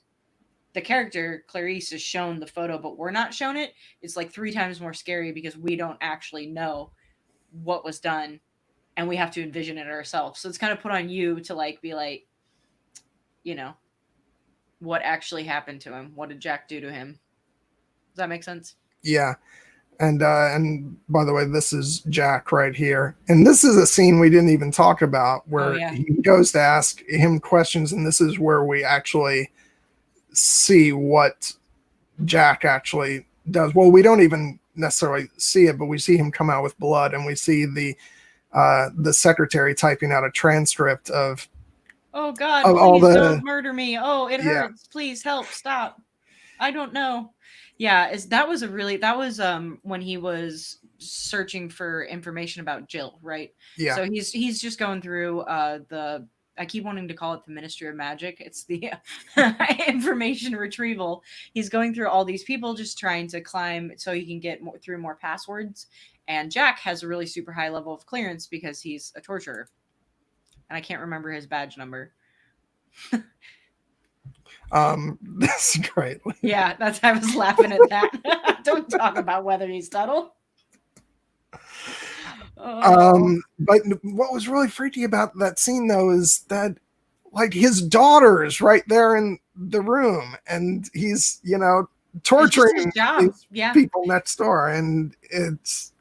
the character Clarice is shown the photo, but we're not shown it. It's like three times more scary because we don't actually know what was done, and we have to envision it ourselves. So it's kind of put on you to like be like, you know, what actually happened to him? What did Jack do to him? Does that make sense? yeah. And by the way, this is Jack right here. And this is a scene we didn't even talk about Oh where yeah. he goes to ask him questions, and this is where we actually see what Jack actually does. Well, we don't even necessarily see it, but we see him come out with blood, and we see the secretary typing out a transcript Oh God, of all please the don't murder me. Oh, it yeah hurts. Please help. Stop. I don't know. Yeah, is that was a really that was when he was searching for information about Jill, right? yeah So he's just going through the I keep wanting to call it the Ministry of Magic. It's the information retrieval. He's going through all these people just trying to climb so he can get more, through more passwords. And Jack has a really super high level of clearance because he's a torturer. And I can't remember his badge number. that's great. Yeah, that's I was laughing at that. Don't talk about whether he's Tuttle. Oh. But what was really freaky about that scene though is that like his daughter is right there in the room, and he's It's just his torturing job. these Yeah. people next door, and it's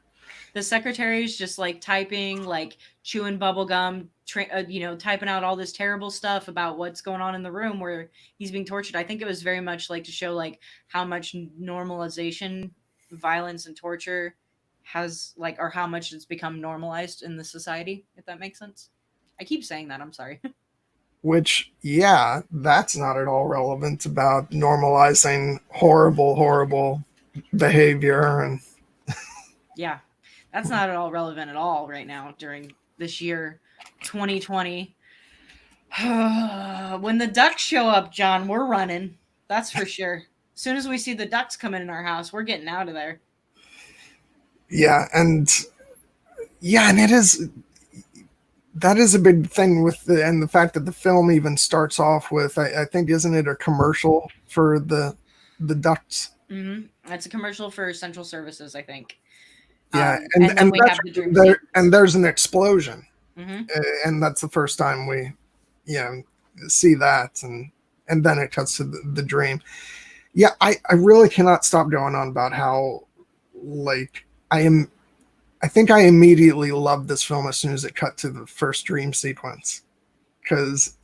The secretary's just like typing, like chewing bubble gum, typing out all this terrible stuff about what's going on in the room where he's being tortured. I think it was very much like to show like how much normalization, violence, and torture has like, or how much it's become normalized in the society, if that makes sense. I keep saying that. I'm sorry. which yeah, that's not at all relevant about normalizing horrible behavior. And Yeah, that's not at all relevant at all right now during this year 2020. When the ducks show up, John, we're running. That's for sure. As soon as we see the ducks coming in our house, we're getting out of there. and it is that is a big thing with the fact that the film even starts off with I think isn't it a commercial for the ducks. That's a commercial for Central Services, I think. Yeah, And then we have the dream and sequence. there's an explosion, hmm and that's the first time we, you know, see that, and then it cuts to the dream. Yeah, I really cannot stop going on about how like I am. I think I immediately loved this film as soon as it cut to the first dream sequence because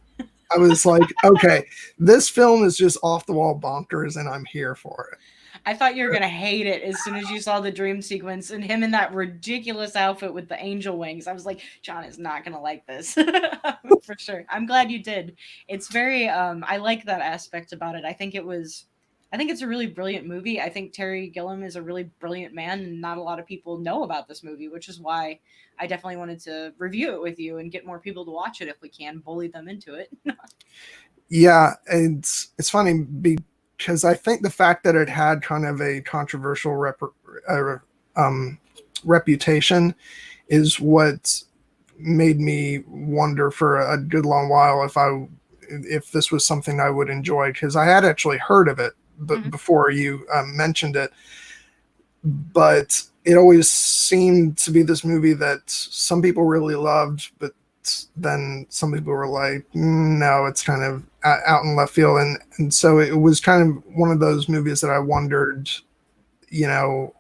I was like, okay, this film is just off the wall bonkers, and I'm here for it. I thought you were gonna hate it as soon as you saw the dream sequence and him in that ridiculous outfit with the angel wings. I was like, John is not gonna like this for sure. I'm glad you did. It's very I like that aspect about it. I think it's a really brilliant movie. I think Terry Gilliam is a really brilliant man, and not a lot of people know about this movie, which is why I definitely wanted to review it with you and get more people to watch it if we can, bully them into it. Yeah, it's funny because I think the fact that it had kind of a controversial uh, um, reputation is what made me wonder for a good long while if this was something I would enjoy because I had actually heard of it but Mhm. before you mentioned it, but it always seemed to be this movie that some people really loved, but then some people were like, no, it's kind of out in left field. And so it was kind of one of those movies that I wondered, you know,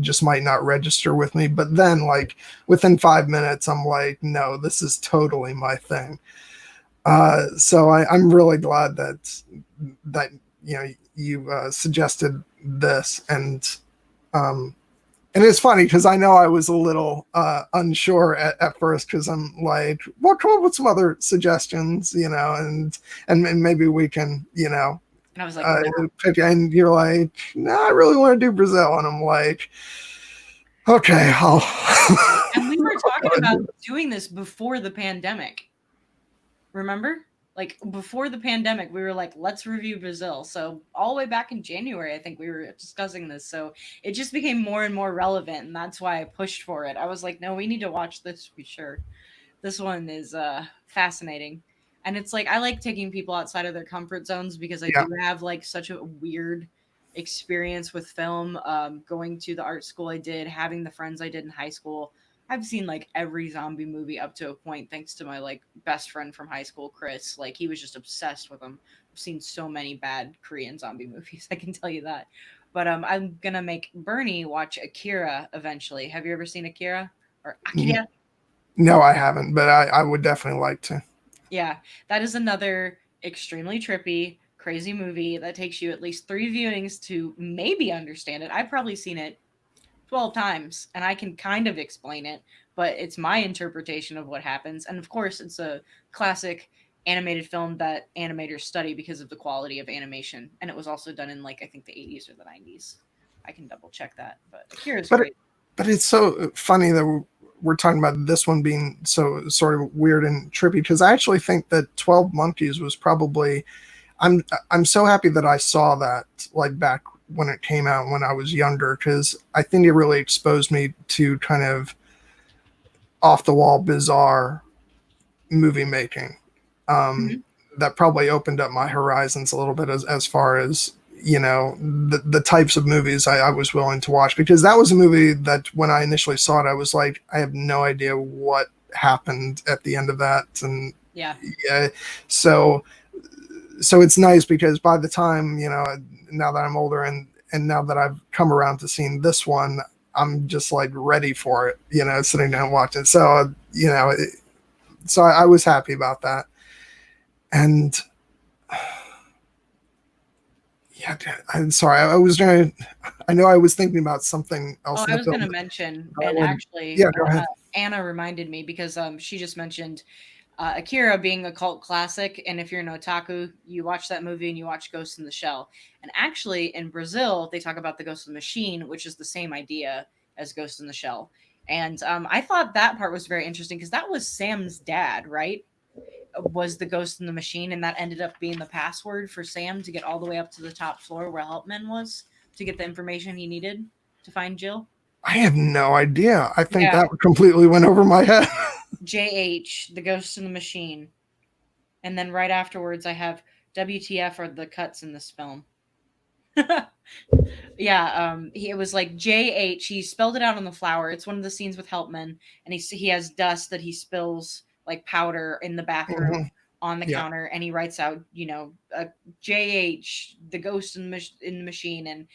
just might not register with me. But then, like, within 5 minutes, I'm like, no, this is totally my thing. So I'm really glad that, you suggested this. Um, and it's funny because I know I was a little unsure at first because I'm like, well, come up with some other suggestions, and maybe we can, And I was like, no. pick. And you're like, no, I really want to do Brazil, and I'm like, okay, I'll. And we were talking I'll about do it. doing this before the pandemic. Remember? Like before the pandemic, we were like, let's review Brazil. So all the way back in January, I think we were discussing this. So it just became more and more relevant, and that's why I pushed for it. I was like, no, we need to watch this for sure. This one is fascinating. And it's like I like taking people outside of their comfort zones because I Yeah, do have like such a weird experience with film. Going to the art school I did, having the friends I did in high school. I've seen like every zombie movie up to a point thanks to my like best friend from high school, Chris. Like he was just obsessed with them. I've seen so many bad Korean zombie movies, I can tell you that. But I'm gonna make Bernie watch Akira eventually. Have you ever seen Akira or N- Akira? No, I haven't, but I would definitely like to. Yeah, that is another extremely trippy, crazy movie that takes you at least 3 viewings to maybe understand it. I've probably seen it 12 times and I can kind of explain it, but it's my interpretation of what happens. And of course, it's a classic animated film that animators study because of the quality of animation. And it was also done in, like, I think the 80s or the 90s. I can double check that, but Akira's But great. but it's so funny that we're talking about this one being so sort of weird and trippy because I actually think that 12 Monkeys was probably I'm I'm so happy that I saw that like back when it came out when I was younger because I think it really exposed me to kind of off the wall bizarre movie making. Um, Mhm. that probably opened up my horizons a little bit as far as the types of movies I was willing to watch because that was a movie that when I initially saw it I was like I have no idea what happened at the end of that and Yeah. yeah so it's nice because by the time now that I'm older and now that I've come around to seeing this one I'm just like ready for it sitting down watching it. So so I was happy about that. And yeah, I'm sorry. I was trying. I know I was thinking about something else Oh, in I the was film. gonna mention, But I and would. actually, Yeah, go ahead. Anna reminded me because she just mentioned Akira being a cult classic, and if you're an otaku, you watch that movie and you watch Ghost in the Shell. And actually, in Brazil, they talk about the Ghost in the Machine, which is the same idea as Ghost in the Shell. And I thought that part was very interesting because that was Sam's dad, right? Was the Ghost in the Machine, and that ended up being the password for Sam to get all the way up to the top floor where Helpman was to get the information he needed to find Jill. I have no idea. I think Yeah, that completely went over my head. JH, the Ghost in the Machine. And then right afterwards, I have WTF are the cuts in this film. Yeah, it was like JH. He spelled it out on the flower. It's one of the scenes with Helpman, and he has dust that he spills like powder in the bathroom Mhm. on the Yeah, counter, and he writes out, JH, the ghost in the machine, and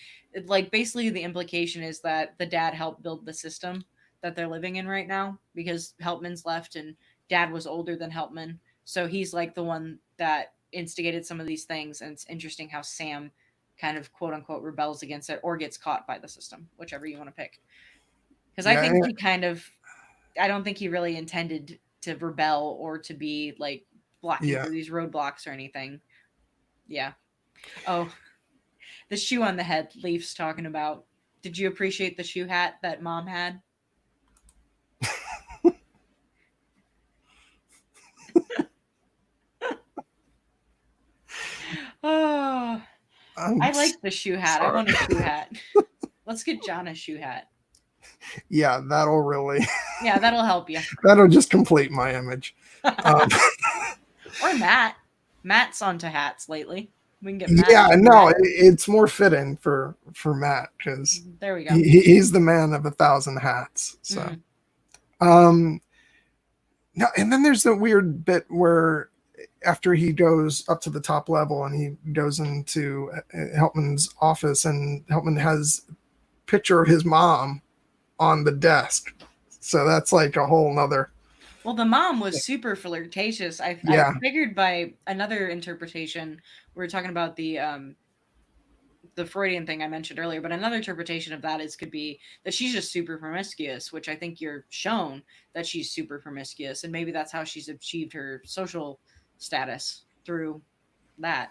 like basically the implication is that the dad helped build the system that they're living in right now because Helpman's left and dad was older than Helpman, so he's like the one that instigated some of these things, and it's interesting how Sam kind of quote unquote rebels against it or gets caught by the system, whichever you want to pick. Because I think yeah, he kind of, I don't think he really intended to rebel or to be like blocking yeah. through these roadblocks or anything. Yeah. Oh, the shoe on the head Leaf's talking about. Did you appreciate the shoe hat that mom had? Oh, I I'm like the shoe hat. I sorry. want a shoe hat. Let's get John a shoe hat. Yeah, that'll really Yeah, that'll help you. that'll just complete my image. Um, Or Matt. Matt's onto hats lately. We can get Matt a yeah, shoe no, hat. it's more fitting for Matt because There we go. he's the man of 1,000 hats. So. Mm. Um, no, and then there's the weird bit where after he goes up to the top level and he goes into Heltman's office and Heltman has a picture of his mom on the desk. So that's like a whole nother. Well, the mom was super flirtatious. I Yeah. figured by another interpretation, we were talking about the Freudian thing I mentioned earlier, but another interpretation of that is could be that she's just super promiscuous, which I think you're shown that she's super promiscuous, and maybe that's how she's achieved her social status through that.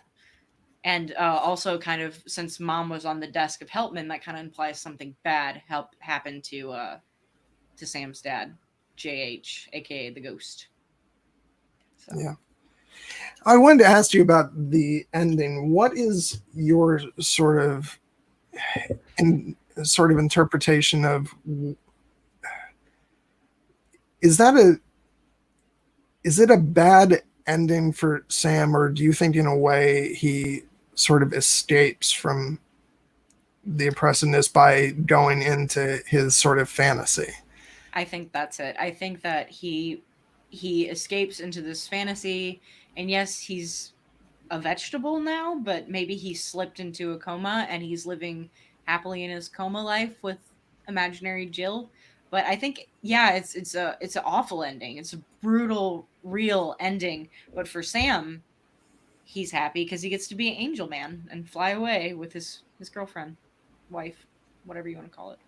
And also, kind of since mom was on the desk of Helpman, that kind of implies something bad help happened to Sam's dad, JH, aka the Ghost. So Yeah. I wanted to ask you about the ending. What is your sort of interpretation of is that a is it a bad ending for Sam, or do you think in a way he sort of escapes from the oppressiveness by going into his sort of fantasy? I think that's it. I think that he escapes into this fantasy, and yes, he's a vegetable now, but maybe he slipped into a coma and he's living happily in his coma life with imaginary Jill. But I think, yeah, it's an awful ending. It's a brutal, real ending. But for Sam, he's happy because he gets to be an angel man and fly away with his girlfriend, wife, whatever you want to call it.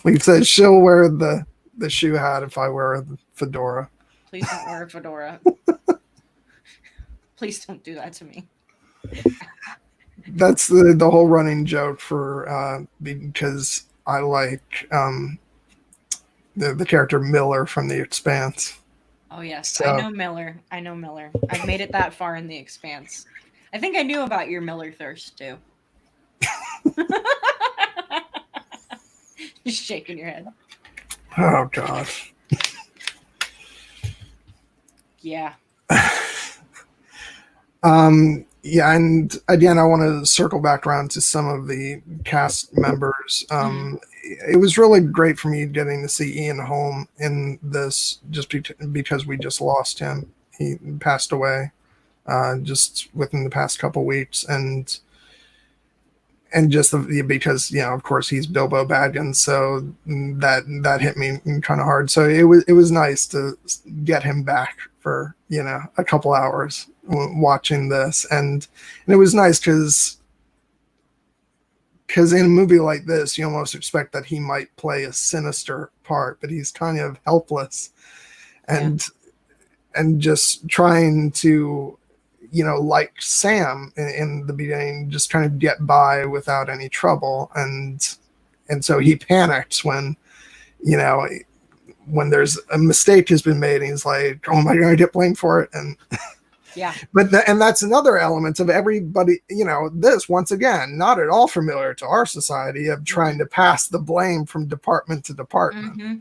We've said she'll wear the shoe hat if I wear a fedora. Please don't wear a fedora. Please don't do that to me. That's the whole running joke for because I like the character Miller from The Expanse. Oh yes, I So know Miller. I know Miller. I've made it that far in the Expanse. I think I knew about your Miller thirst too. Just shaking your head. oh gosh. Yeah. Yeah, and again, I want to circle back around to some of the cast members. It was really great for me getting to see Ian Holm in this, just because we just lost him. He passed away just within the past couple weeks, and just because of course he's Bilbo Baggins, so that hit me kind of hard. So it was nice to get him back for a couple hours watching this, and it was nice because in a movie like this you almost expect that he might play a sinister part, but he's kind of helpless and just trying to like Sam in the beginning, just trying to get by without any trouble. And so he panics when there's a mistake has been made, and he's like, oh, am I going to get blamed for it? And yeah, and that's another element of everybody, this, once again, not at all familiar to our society, of trying to pass the blame from department to department. Mm-hmm.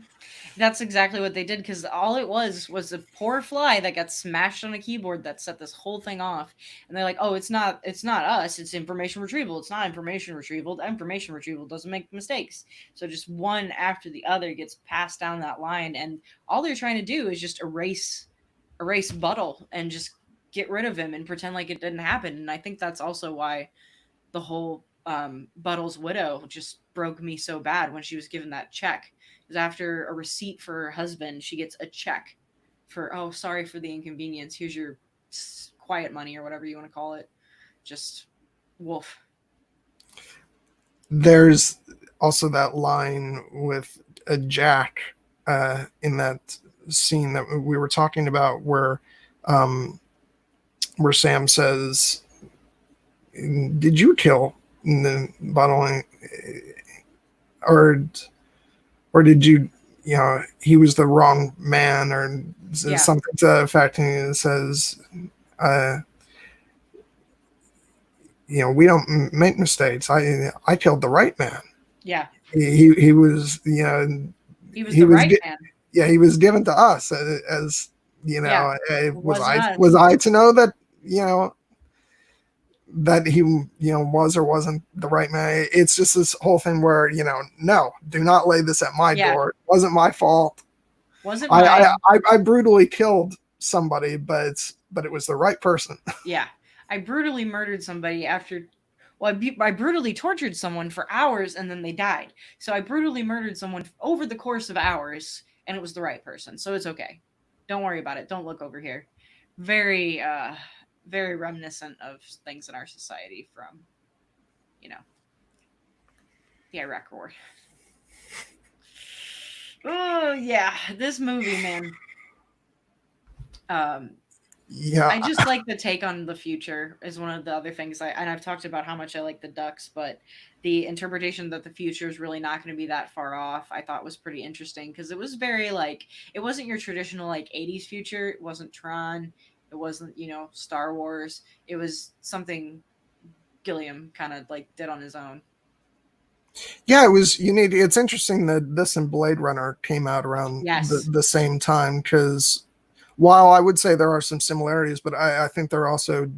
That's exactly what they did, because all it was a poor fly that got smashed on a keyboard that set this whole thing off. And they're like, oh, it's not us, it's information retrieval. It's not information retrieval. Information retrieval doesn't make mistakes. So just one after the other gets passed down that line, and all they're trying to do is just erase Buttle and just get rid of him and pretend like it didn't happen. And I think that's also why the whole Buttle's widow just broke me so bad when she was given that check. Because after a receipt for her husband, she gets a check for, oh, sorry for the inconvenience. Here's your quiet money, or whatever you want to call it. Just woof. There's also that line with Jack in that scene that we were talking about, where Sam says, did you kill the Buttle, or did you he was the wrong man, or something to that effect, and it says we don't make mistakes. I killed the right man. Yeah. He was he was the right man. Yeah, he was given to us as was I to know that that he was or wasn't the right man. It's just this whole thing where no, do not lay this at my door. It wasn't my fault. I brutally killed somebody, but it was the right person. Yeah, I brutally murdered somebody after. Well, I brutally tortured someone for hours and then they died. So I brutally murdered someone over the course of hours, and it was the right person. So it's okay. Don't worry about it. Don't look over here. Very very reminiscent of things in our society from, the Iraq War. Oh yeah, this movie, man. Yeah, I just like the take on the future is one of the other things. And I've talked about how much I like the Ducks, but the interpretation that the future is really not going to be that far off, I thought was pretty interesting, because it was very it wasn't your traditional 80s future. It wasn't Tron. It wasn't, Star Wars. It was something Gilliam kind of did on his own. Yeah, it was unique. It's interesting that this and Blade Runner came out around the same time, because while I would say there are some similarities, but I think they're also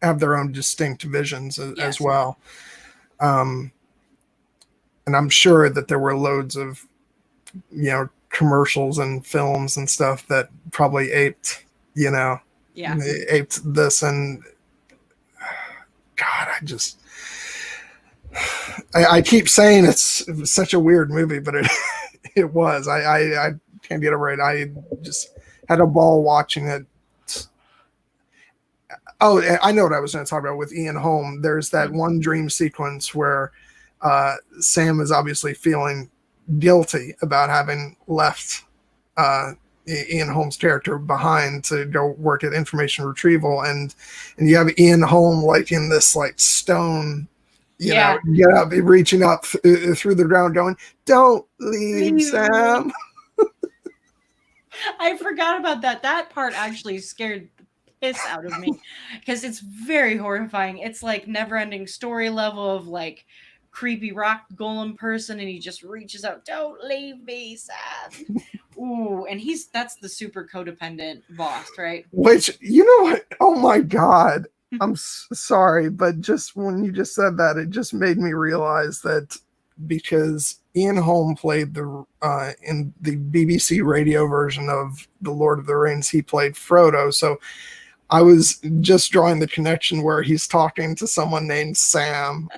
have their own distinct visions as well. And I'm sure that there were loads of, commercials and films and stuff that probably aped, aped this. And God, I keep saying it's such a weird movie, but it was. I can't get over it. I just had a ball watching it. Oh, I know what I was going to talk about with Ian Holm. There's that one dream sequence where Sam is obviously feeling guilty about having left Ian Holm's character behind to go work at information retrieval, and you have Ian Holm like in this like stone, get up, reaching up through the ground, going, "Don't leave, Sam." I forgot about that. That part actually scared the piss out of me because it's very horrifying. It's like never-ending story level of like creepy rock golem person, and he just reaches out, "Don't leave me, Sam." Ooh, and that's the super codependent boss, right? Which, you know what? Oh my God. I'm sorry, but just when you just said that, it just made me realize that because Ian Holm played in the BBC radio version of The Lord of the Rings, he played Frodo. So I was just drawing the connection where he's talking to someone named Sam.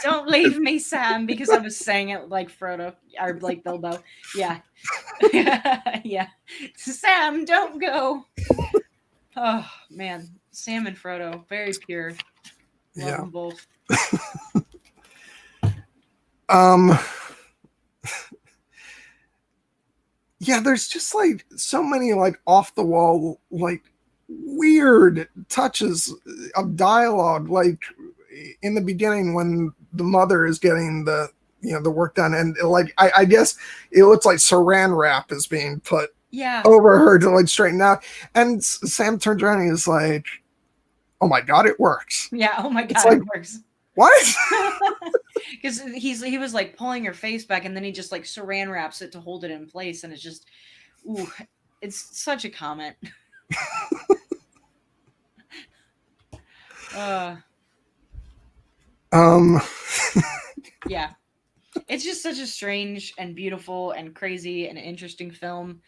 Don't leave me, Sam, because I was saying it like Frodo or like Bilbo. Yeah. Yeah. Sam, don't go. Oh man, Sam and Frodo, very pure. Love them both. Yeah, there's just like so many like off the wall, like weird touches of dialogue, like in the beginning when the mother is getting the work done, and like I guess it looks like saran wrap is being put over her to like straighten out, and Sam turns around and he's like, "Oh my God, it works." Yeah, oh my God, it works. What? Because he was like pulling her face back, and then he just like saran wraps it to hold it in place, and it's just, ooh, it's such a comment. Yeah, it's just such a strange and beautiful and crazy and interesting film.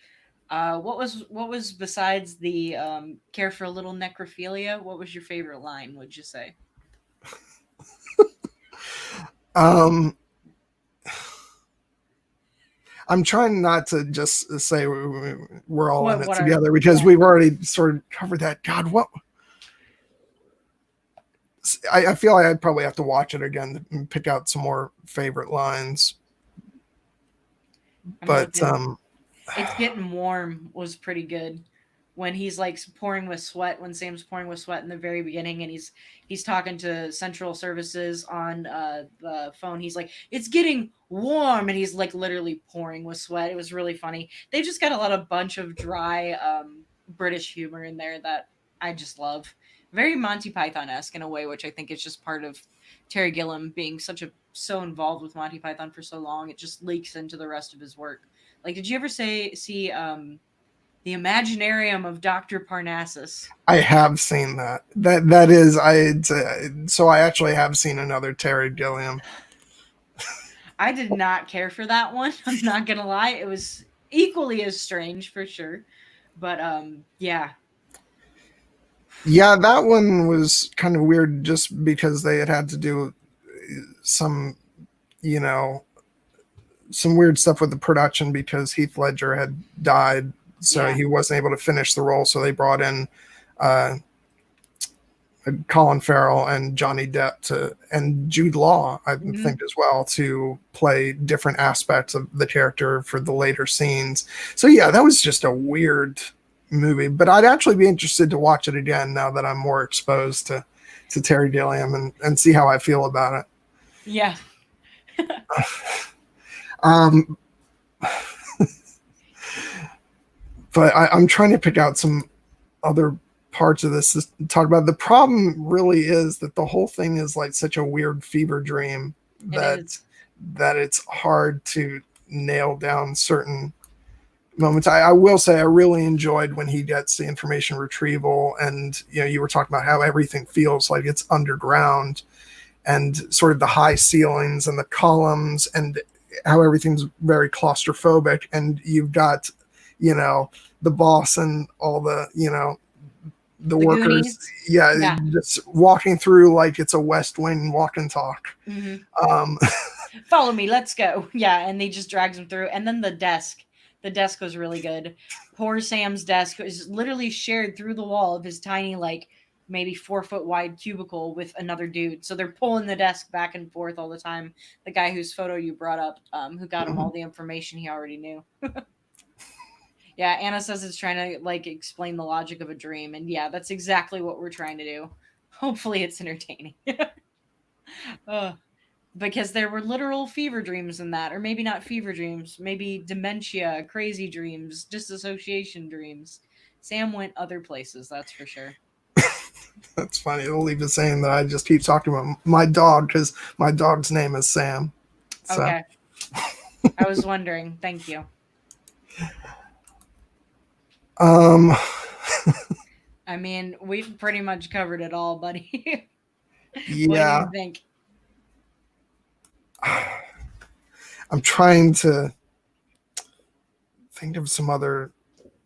What was besides the care for a little necrophilia? What was your favorite line? Would you say? I'm trying not to just say we're all in it together because we've already sort of covered that. God, what? I feel like I'd probably have to watch it again and pick out some more favorite lines. But It's Getting Warm was pretty good. When he's like pouring with sweat, when Sam's pouring with sweat in the very beginning, and he's talking to Central Services on the phone. He's like, "It's getting warm," and he's like literally pouring with sweat. It was really funny. They've just got a bunch of dry British humor in there that I just love. Very Monty Python-esque in a way, which I think is just part of Terry Gilliam being so involved with Monty Python for so long. It just leaks into the rest of his work. Like, did you ever see The Imaginarium of Dr. Parnassus? I have seen that. That is, so I actually have seen another Terry Gilliam. I did not care for that one. I'm not gonna lie. It was equally as strange for sure. But yeah. Yeah, that one was kind of weird just because they had to do some, some weird stuff with the production because Heath Ledger had died, so he wasn't able to finish the role. So they brought in Colin Farrell and Johnny Depp and Jude Law, I think as well, to play different aspects of the character for the later scenes. So yeah, that was just a weird movie, but I'd actually be interested to watch it again now that I'm more exposed to Terry Gilliam and see how I feel about it. Yeah. But I'm trying to pick out some other parts of this to talk about. The problem really is that the whole thing is like such a weird fever dream that it's hard to nail down certain moments. I will say I really enjoyed when he gets the information retrieval, and you were talking about how everything feels like it's underground, and sort of the high ceilings and the columns, and how everything's very claustrophobic, and you've got the boss and all the the The workers, Goonies. yeah, Yeah. just walking through like it's a West Wing walk and talk. Hmm. Um, Follow me, let's go. Yeah, and he just drags him through. And then the desk. The desk was really good. Poor Sam's desk is literally shared through the wall of his tiny, like, maybe 4 foot wide cubicle with another dude. So they're pulling the desk back and forth all the time. The guy whose photo you brought up, who got him all the information he already knew. Yeah, Anna says it's trying to like explain the logic of a dream, and yeah, that's exactly what we're trying to do. Hopefully, it's entertaining. uh, because there were literal fever dreams in that, or maybe not fever dreams, maybe dementia, crazy dreams, disassociation dreams. Sam went other places, that's for sure. that's funny. They'll leave it saying that I just keep talking about my dog because my dog's name is Sam. So, Okay, I was wondering. Thank you. um, I mean, we've pretty much covered it all, buddy. What do you yeah, think? I'm trying to think of some other.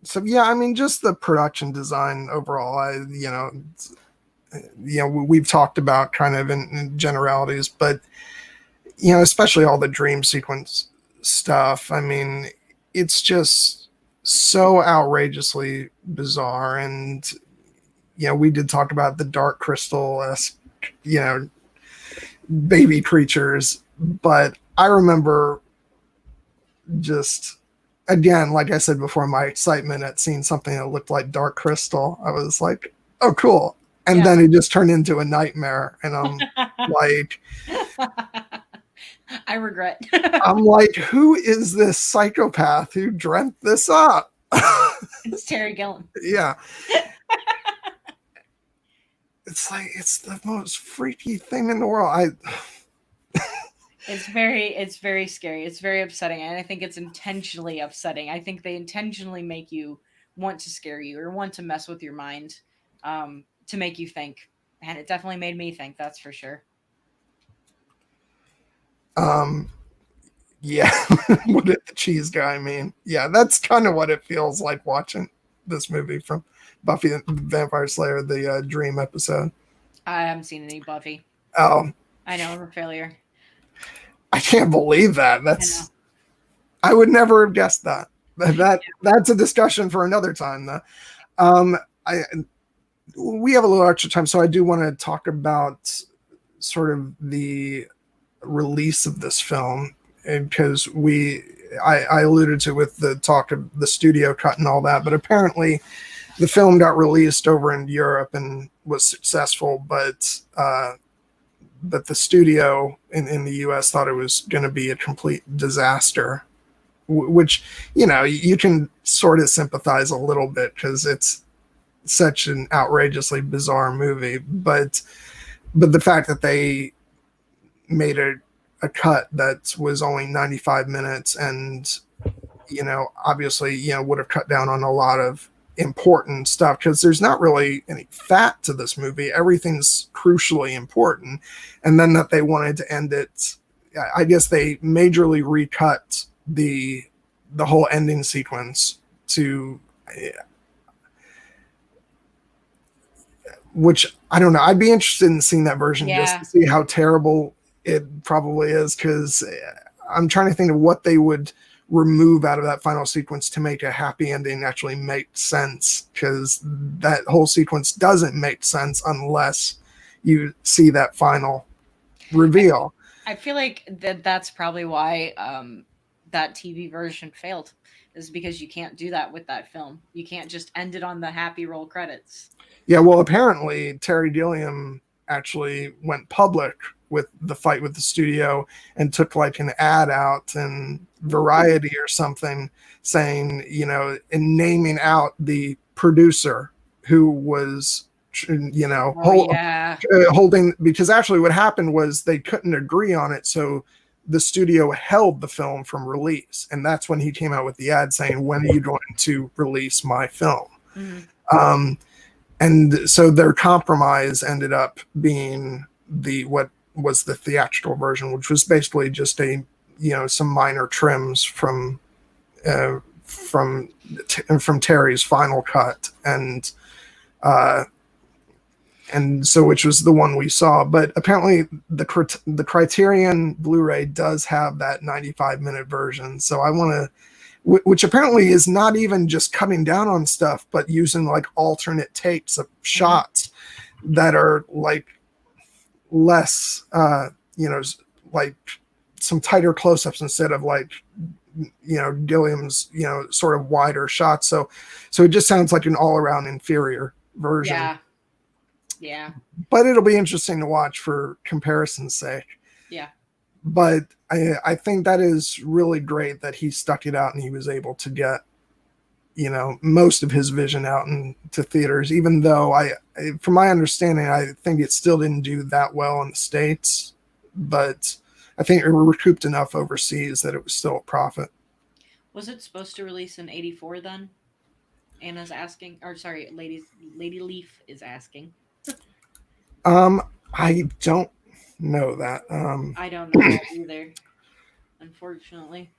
So yeah, I mean, just the production design overall. We've talked about kind of in generalities, but especially all the dream sequence stuff. I mean, it's just so outrageously bizarre, and we did talk about the Dark Crystal-esque, baby creatures, but I remember just again, like I said before, my excitement at seeing something that looked like Dark Crystal. I was like, oh, cool. And Yeah. then it just turned into a nightmare. And like, I regret. I'm like, who is this psychopath who dreamt this up? It's Terry Gilliam. Yeah. It's like, it's the most freaky thing in the world. It's very scary. It's very upsetting, and I think it's intentionally upsetting. I think they intentionally make you want to scare you or want to mess with your mind, to make you think. And it definitely made me think. That's for sure. um, yeah. What did the cheese guy mean? Yeah, that's kind of what it feels like watching this movie from Buffy the Vampire Slayer, the Dream episode. I haven't seen any Buffy. Oh, I know I'm a failure. I can't believe that. I know. I would never have guessed that. That's a discussion for another time, though. Um, I we have a little extra time, so I do want to talk about sort of the release of this film, because I alluded to with the talk of the studio cut and all that, but apparently the film got released over in Europe and was successful, but the studio in the US thought it was going to be a complete disaster, which, you can sort of sympathize a little bit because it's such an outrageously bizarre movie. But the fact that they made a cut that was only 95 minutes and, obviously, would have cut down on a lot of important stuff because there's not really any fat to this movie. Everything's crucially important. And then that they wanted to end it, I guess they majorly recut the whole ending sequence to, which I don't know. I'd be interested in seeing that version just to see how terrible it probably is, because I'm trying to think of what they would remove out of that final sequence to make a happy ending actually make sense, because that whole sequence doesn't make sense unless you see that final reveal. I feel like that's probably why that TV version failed, is because you can't do that with that film. You can't just end it on the happy roll credits. Yeah, well, apparently Terry Gilliam actually went public with the fight with the studio and took like an ad out in Variety or something saying, and naming out the producer who was, holding, because actually what happened was they couldn't agree on it. So the studio held the film from release. And that's when he came out with the ad saying, when are you going to release my film? Mm-hmm. And so their compromise ended up being what was the theatrical version, which was basically just some minor trims from Terry's final cut. And And so, which was the one we saw. But apparently, the Criterion Blu-ray does have that 95-minute version. So I want to, which apparently is not even just cutting down on stuff, but using like alternate takes of shots that are like less, like some tighter close-ups instead of like, Gilliam's, sort of wider shots. So it just sounds like an all-around inferior version. Yeah. But it'll be interesting to watch for comparison's sake. Yeah. But I think that is really great that he stuck it out and he was able to get, most of his vision out into theaters, even though from my understanding, I think it still didn't do that well in the States, but I think it recouped enough overseas that it was still a profit. Was it supposed to release in 84 then? Anna's asking, or sorry, Lady Leaf is asking. I don't know that. I don't know that either, unfortunately.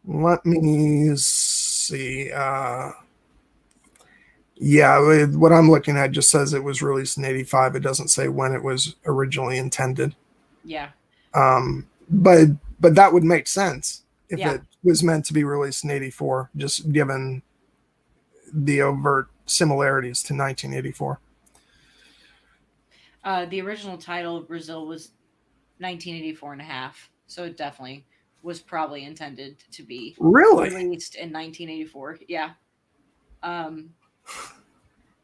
Let me see. Yeah, what I'm looking at just says it was released in 85. It doesn't say when it was originally intended. Yeah. But that would make sense if Yeah. it was meant to be released in 84, just given the overt similarities to 1984. The original title of Brazil was 1984 and a half, so it definitely was probably intended to be released in 1984. Yeah.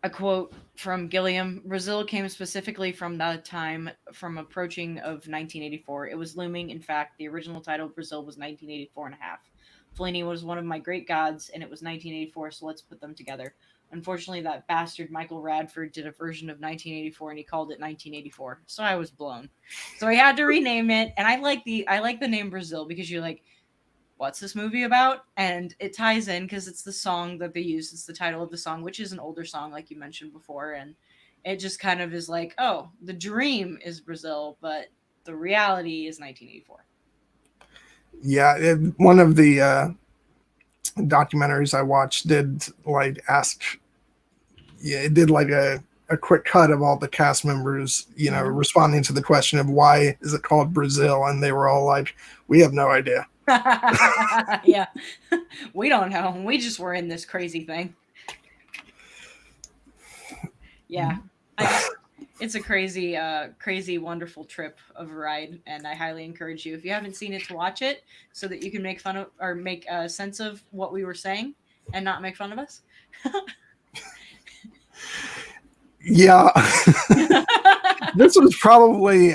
A quote from Gilliam: Brazil came specifically from the time from approaching of 1984. It was looming. In fact, the original title of Brazil was 1984 and a half. Fellini was one of my great gods, and it was 1984, so let's put them together. Unfortunately, that bastard Michael Radford did a version of 1984, and he called it 1984. So I was blown. So I had to rename it, and I like the name Brazil because you're like, what's this movie about? And it ties in because it's the song that they use. It's the title of the song, which is an older song, like you mentioned before, and it just kind of is like, oh, the dream is Brazil, but the reality is 1984. Yeah, one of the documentaries I watched did like ask, it did like a quick cut of all the cast members, responding to the question of why is it called Brazil, and they were all like, we have no idea. Yeah, we don't know. We just were in this crazy thing. Yeah, it's a crazy, wonderful trip of a ride, and I highly encourage you, if you haven't seen it, to watch it so that you can make fun of or make a sense of what we were saying and not make fun of us. Yeah. This was probably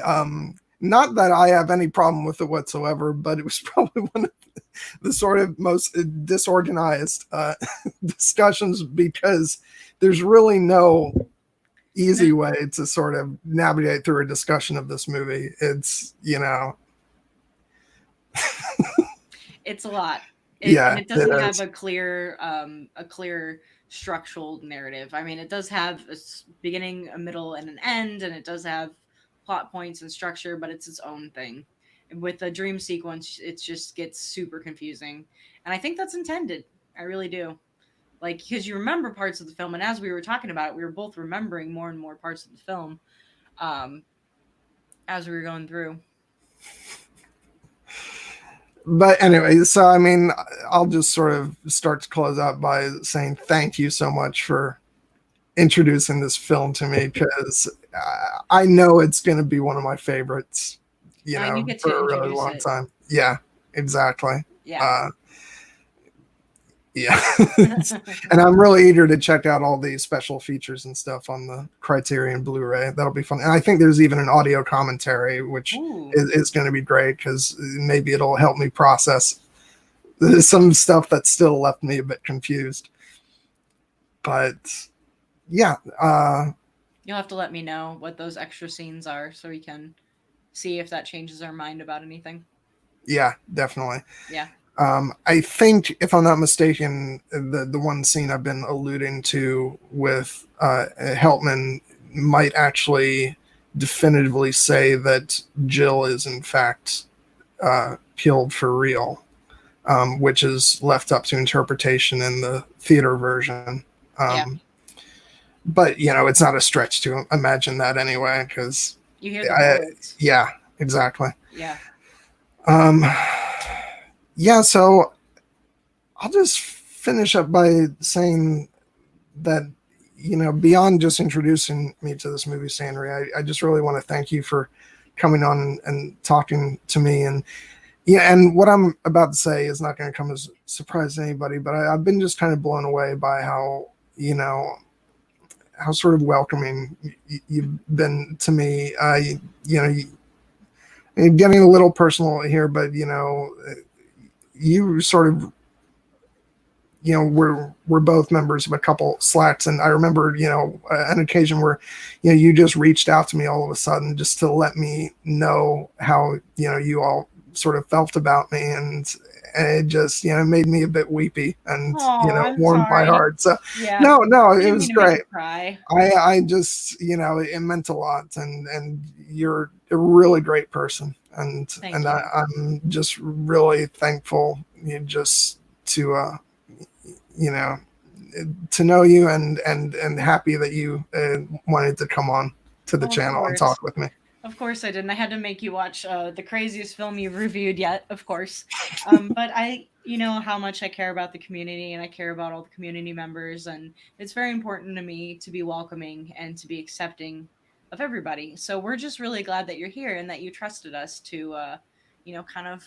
not that I have any problem with it whatsoever, but it was probably one of the sort of most disorganized discussions, because there's really no easy way to sort of navigate through a discussion of this movie. It's, it's a lot. Yeah, it doesn't have a clear structural narrative. I mean, it does have a beginning, a middle, and an end, and it does have plot points and structure, but it's its own thing. With the dream sequence, it just gets super confusing, and I think that's intended. I really do. Like, because you remember parts of the film, and as we were talking about it, we were both remembering more and more parts of the film as we were going through. But anyway, so I mean, I'll just sort of start to close out by saying thank you so much for introducing this film to me, because I know it's going to be one of my favorites, you get for a really long time. Yeah, exactly. Yeah. Yeah. And I'm really eager to check out all the special features and stuff on the Criterion Blu-ray. That'll be fun. And I think there's even an audio commentary, which is going to be great, because maybe it'll help me process some stuff that still left me a bit confused. But yeah. You'll have to let me know what those extra scenes are so we can see if that changes our mind about anything. Yeah, definitely. Yeah. I think, if I'm not mistaken, the one scene I've been alluding to with Heltman might actually definitively say that Jill is in fact killed for real, which is left up to interpretation in the theater version. Yeah. but it's not a stretch to imagine that anyway, because You hear the bullets. yeah, exactly. Yeah. Um, yeah, so I'll just finish up by saying that, beyond just introducing me to this movie, Sandry, I just really want to thank you for coming on and talking to me. And yeah, and what I'm about to say is not going to come as a surprise to anybody, but I've been just kind of blown away by how, how sort of welcoming you've been to me. Getting a little personal here, but you sort of, we're both members of a couple slacks, and I remember an occasion where you just reached out to me all of a sudden just to let me know how you all sort of felt about me, and it just made me a bit weepy, and Oh, I'm warmed my sorry. heart. So Yeah. no, I it didn't was mean to make great. you cry. I just it meant a lot, and you're a really great person, and Thank you. I'm just really thankful just to you know to know you, and happy that you wanted to come on to the Oh, of channel and course. talk with me. Of course I didn't. I had to make you watch the craziest film you've reviewed yet, of course. But you know how much I care about the community and I care about all the community members. And it's very important to me to be welcoming and to be accepting of everybody. So we're just really glad that you're here and that you trusted us to, kind of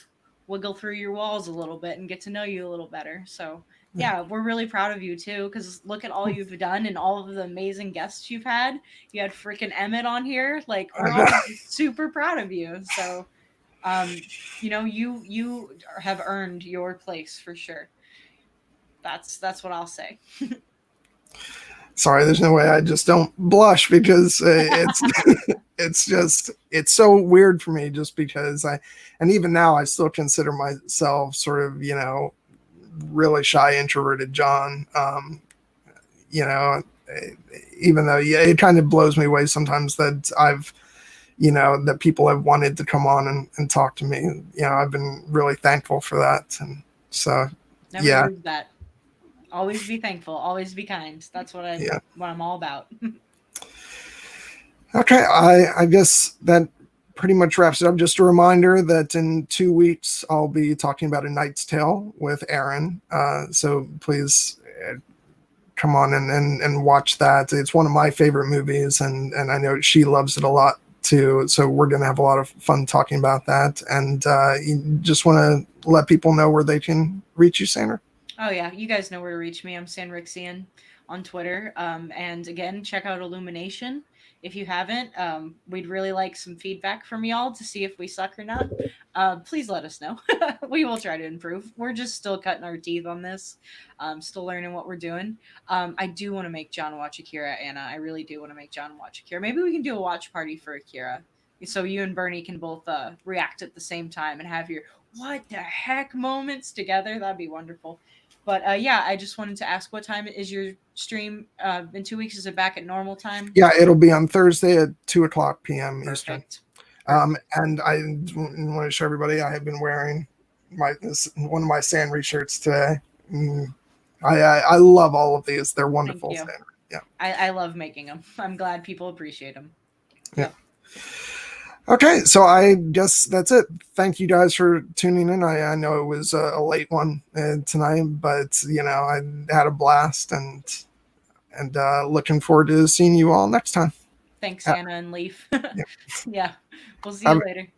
wiggle through your walls a little bit and get to know you a little better. So yeah, we're really proud of you too, because look at all you've done and all of the amazing guests you've had. You had freaking Emmett on here. Like we're all just super proud of you. So, you have earned your place for sure. That's what I'll say. Sorry, there's no way I just don't blush, because it's it's so weird for me, just because and even now I still consider myself sort of really shy, introverted John. You know, even though, yeah, it kind of blows me away sometimes that that people have wanted to come on and talk to me. I've been really thankful for that, and so Never yeah, lose that. Always be thankful. Always be kind. That's yeah. what I'm all about. Okay, I guess that pretty much wraps it up. Just a reminder that in 2 weeks I'll be talking about A Knight's Tale with Erin. So please come on and watch that. It's one of my favorite movies, and I know she loves it a lot too. So we're going to have a lot of fun talking about that. And you just want to let people know where they can reach you, Sandra. Oh yeah, you guys know where to reach me. I'm Sanrixian on Twitter. And again, check out Illumination if you haven't. We'd really like some feedback from y'all to see if we suck or not. Please let us know. We will try to improve. We're just still cutting our teeth on this. Still learning what we're doing. I do want to make John watch Akira, Anna. I really do want to make John watch Akira. Maybe we can do a watch party for Akira. So you and Bernie can both react at the same time and have your what the heck moments together. That'd be wonderful. But yeah, I just wanted to ask, what time is your stream in 2 weeks? Is it back at normal time? Yeah, it'll be on Thursday at 2 o'clock p.m. Eastern. Perfect. Perfect. And I want to show everybody I have been wearing one of my Sanri shirts today. I love all of these. They're Thank wonderful. you. Sanri. Yeah. I love making them. I'm glad people appreciate them. Yeah. Yep. Okay, so I guess that's it. Thank you guys for tuning in. I know it was a late one tonight, but I had a blast, and looking forward to seeing you all next time. Thanks, Uh, Anna and Leaf. yeah. Yeah. We'll see you Have, later.